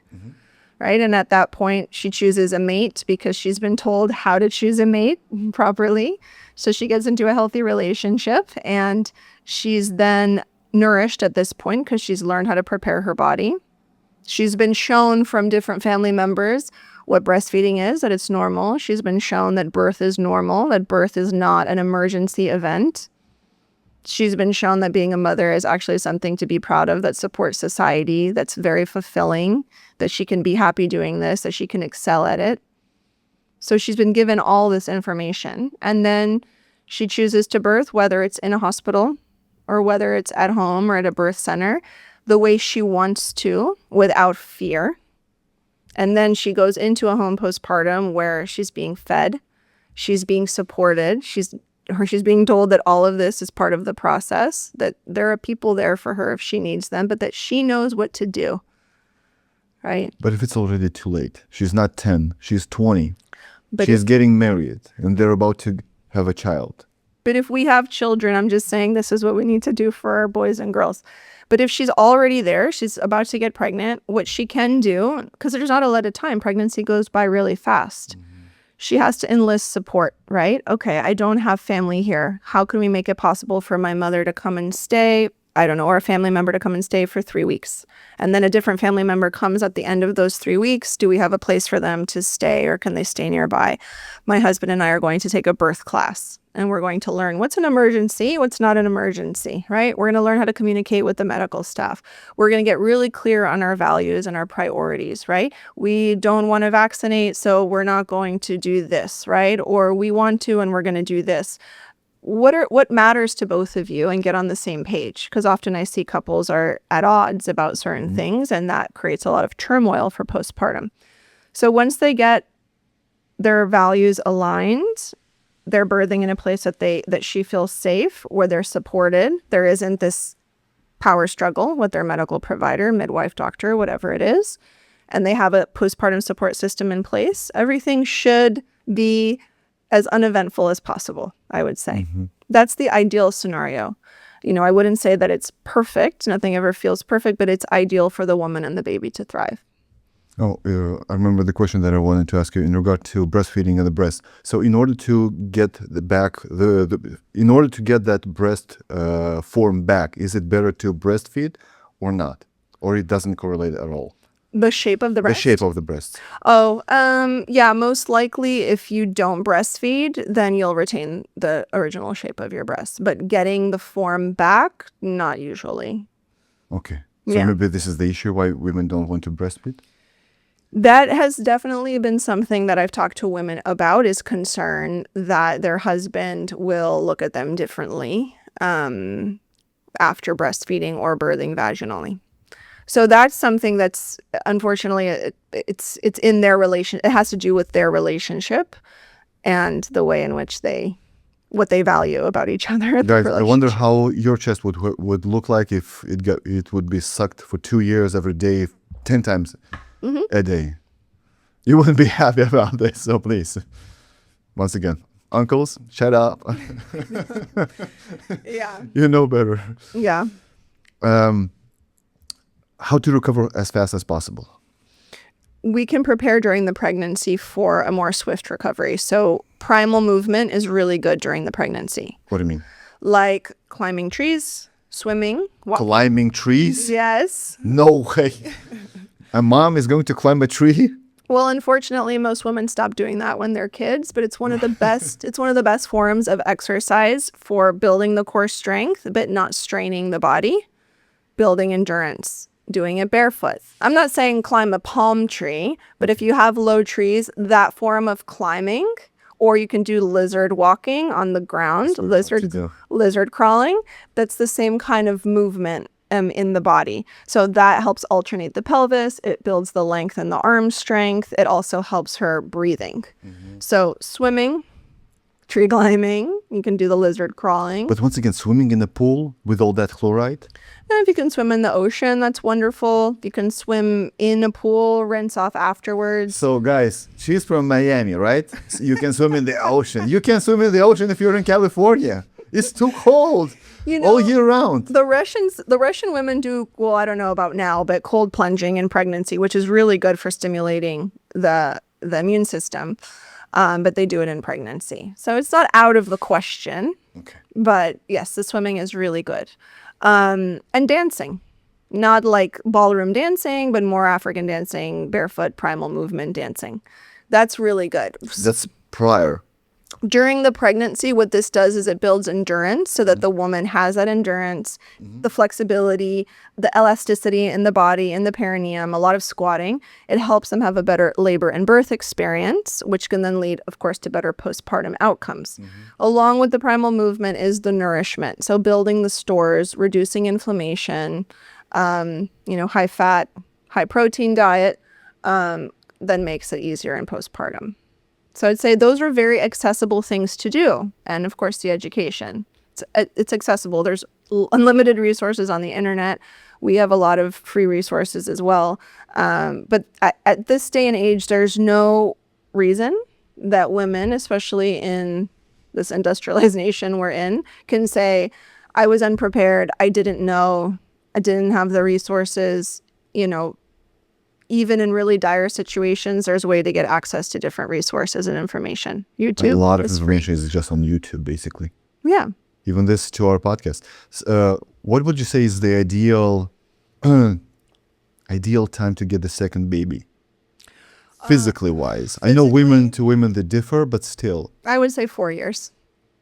right? And at that point, she chooses a mate because she's been told how to choose a mate properly. So she gets into a healthy relationship, and she's then nourished at this point because she's learned how to prepare her body. She's been shown from different family members what breastfeeding is, that it's normal. She's been shown that birth is normal, that birth is not an emergency event. She's been shown that being a mother is actually something to be proud of, that supports society, that's very fulfilling, that she can be happy doing this, that she can excel at it. So she's been given all this information. And then she chooses to birth, whether it's in a hospital or whether it's at home or at a birth center, the way she wants to, without fear. And then she goes into a home postpartum where she's being fed, she's being supported, she's being told that all of this is part of the process, that there are people there for her if she needs them, but that she knows what to do, right? But if it's already too late, she's not 10, she's 20, she's getting married, and they're about to have a child. But if we have children, I'm just saying this is what we need to do for our boys and girls. But if she's already there, she's about to get pregnant, what she can do, because there's not a lot of time, pregnancy goes by really fast. She has to enlist support, right? Okay, I don't have family here. How can we make it possible for my mother to come and stay? I don't know, or a family member to come and stay for 3 weeks. And then a different family member comes at the end of those 3 weeks. Do we have a place for them to stay, or can they stay nearby? My husband and I are going to take a birth class, and we're going to learn what's an emergency, what's not an emergency, right? We're going to learn how to communicate with the medical staff. We're going to get really clear on our values and our priorities, right? We don't want to vaccinate, so we're not going to do this, right? Or we want to, and we're going to do this. What matters to both of you, and get on the same page, because often I see couples are at odds about certain things, and that creates a lot of turmoil for postpartum. So once they get their values aligned, they're birthing in a place that she feels safe, where they're supported. There isn't this power struggle with their medical provider, midwife, doctor, whatever it is, and they have a postpartum support system in place, everything should be as uneventful as possible, I would say. That's the ideal scenario. I wouldn't say that it's perfect. Nothing ever feels perfect, but it's ideal for the woman and the baby to thrive. Oh, I remember the question that I wanted to ask you in regard to breastfeeding of the breast. So, in order to get in order to get that breast form back, is it better to breastfeed or not, or it doesn't correlate at all? The shape of the breast? The shape of the breast. Oh, yeah, most likely if you don't breastfeed, then you'll retain the original shape of your breast. But getting the form back, not usually. Okay. So Yeah. maybe this is the issue why women don't want to breastfeed? That has definitely been something that I've talked to women about, is concern that their husband will look at them differently after breastfeeding or birthing vaginally. So that's something that's, unfortunately, it's in their relation. It has to do with their relationship and the way in which what they value about each other. Guys, I wonder how your chest would look like if it would be sucked for 2 years every day, 10 times a day. You wouldn't be happy about this, so please. Once again, uncles, shut up. Yeah. You know better. Yeah. How to recover as fast as possible? We can prepare during the pregnancy for a more swift recovery. So primal movement is really good during the pregnancy. What do you mean? Like climbing trees, swimming. Climbing trees? Yes. No way. A mom is going to climb a tree? Well, unfortunately, most women stop doing that when they're kids, but it's one of the best. It's one of the best forms of exercise for building the core strength, but not straining the body, building endurance, doing it barefoot. I'm not saying climb a palm tree, but if you have low trees, that form of climbing, or you can do lizard walking on the ground, lizard crawling. That's the same kind of movement in the body. So that helps alternate the pelvis. It builds the length and the arm strength. It also helps her breathing. So swimming, tree climbing, you can do the lizard crawling. But once again, swimming in the pool with all that chloride? And if you can swim in the ocean, that's wonderful. If you can swim in a pool, rinse off afterwards. So guys, she's from Miami, right? So you can swim in the ocean. You can swim in the ocean if you're in California. It's too cold. All year round. The Russian women do, well, I don't know about now, but cold plunging in pregnancy, which is really good for stimulating the immune system. But they do it in pregnancy. So it's not out of the question. Okay. But yes, the swimming is really good. And dancing. Not like ballroom dancing, but more African dancing, barefoot, primal movement dancing. That's really good. That's prior. During the pregnancy, what this does is it builds endurance so that the woman has that endurance, the flexibility, the elasticity in the body, in the perineum, a lot of squatting. It helps them have a better labor and birth experience, which can then lead, of course, to better postpartum outcomes. Along with the primal movement is the nourishment. So building the stores, reducing inflammation, high fat, high protein diet, then makes it easier in postpartum. So I'd say those are very accessible things to do. And of course, the education. It's accessible. There's unlimited resources on the internet. We have a lot of free resources as well. But at this day and age, there's no reason that women, especially in this industrialized nation we're in, can say, I was unprepared. I didn't know. I didn't have the resources, Even in really dire situations, there's a way to get access to different resources and information. YouTube. A lot of information is just on YouTube, basically. Yeah. Even this to our podcast. What would you say is the ideal time to get the second baby? Physically wise. I know women to women they differ, but still. I would say 4 years.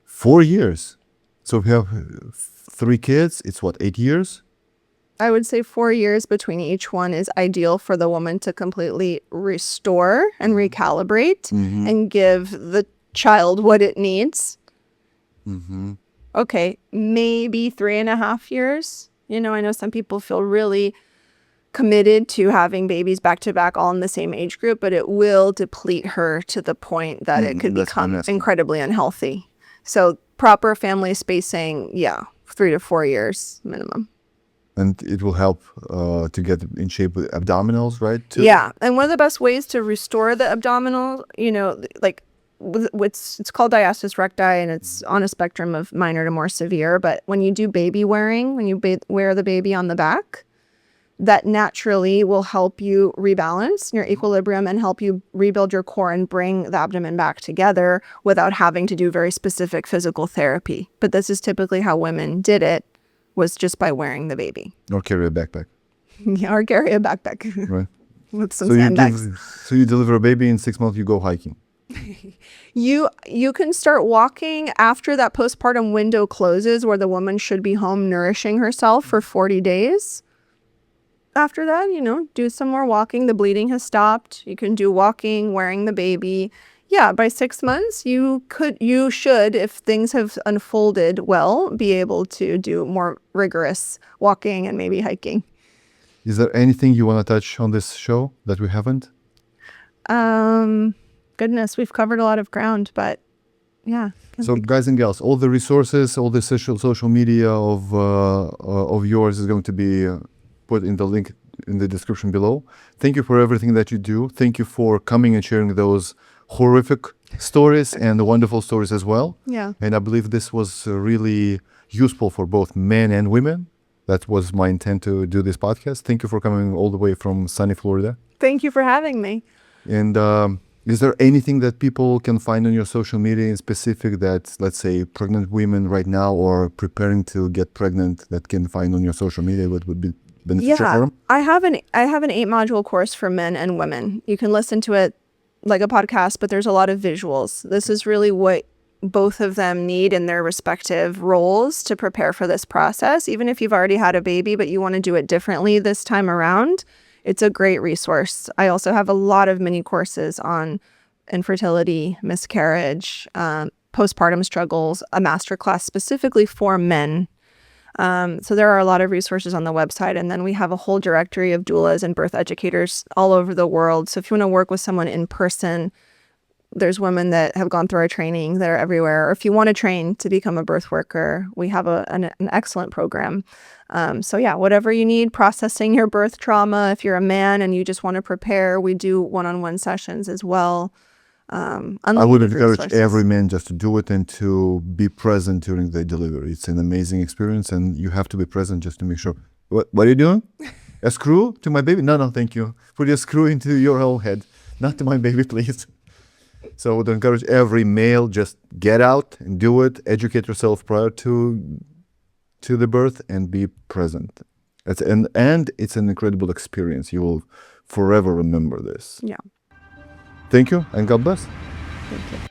4 years? So if you have 3 kids, it's what, 8 years? I would say 4 years between each one is ideal for the woman to completely restore and recalibrate and give the child what it needs. Okay, maybe 3.5 years. I know some people feel really committed to having babies back to back all in the same age group, but it will deplete her to the point that it could become incredibly unhealthy. So proper family spacing, 3 to 4 years minimum. And it will help to get in shape with abdominals, right? Too? Yeah. And one of the best ways to restore the abdominal, like it's called diastasis recti, and it's on a spectrum of minor to more severe. But when you do baby wearing, when you wear the baby on the back, that naturally will help you rebalance your equilibrium and help you rebuild your core and bring the abdomen back together without having to do very specific physical therapy. But this is typically how women did it, was just by wearing the baby. Or carry a backpack. Yeah, or carry a backpack. Right. With some sandbags. So you deliver a baby, in 6 months you go hiking. You can start walking after that postpartum window closes, where the woman should be home nourishing herself for 40 days. After that, do some more walking. The bleeding has stopped. You can do walking, wearing the baby. Yeah, by 6 months, you should, if things have unfolded well, be able to do more rigorous walking and maybe hiking. Is there anything you want to touch on this show that we haven't? Goodness, we've covered a lot of ground, but yeah. So guys and gals, all the resources, all the social media of yours is going to be put in the link in the description below. Thank you for everything that you do. Thank you for coming and sharing those horrific stories and the wonderful stories as well. Yeah. And I believe this was really useful for both men and women. That was my intent to do this podcast. Thank you for coming all the way from sunny Florida. Thank you for having me. And is there anything that people can find on your social media in specific that, let's say, pregnant women right now or preparing to get pregnant that can find on your social media what would be beneficial for them? I have an 8-module course for men and women. You can listen to it like a podcast, but there's a lot of visuals. This is really what both of them need in their respective roles to prepare for this process. Even if you've already had a baby, but you want to do it differently this time around, it's a great resource. I also have a lot of mini courses on infertility, miscarriage, postpartum struggles, a masterclass specifically for men. So there are a lot of resources on the website. And then we have a whole directory of doulas and birth educators all over the world. So if you want to work with someone in person, there's women that have gone through our training that are everywhere. Or if you want to train to become a birth worker, we have an excellent program. So yeah, whatever you need, processing your birth trauma. If you're a man and you just want to prepare, we do one-on-one sessions as well. I would encourage every man just to do it and to be present during the delivery. It's an amazing experience, and you have to be present just to make sure. What are you doing? A screw to my baby? No, thank you. Put a screw into your whole head. Not to my baby, please. So I would encourage every male, just get out and do it. Educate yourself prior to the birth and be present. And it's an incredible experience. You will forever remember this. Yeah. Thank you, and God bless. Thank you.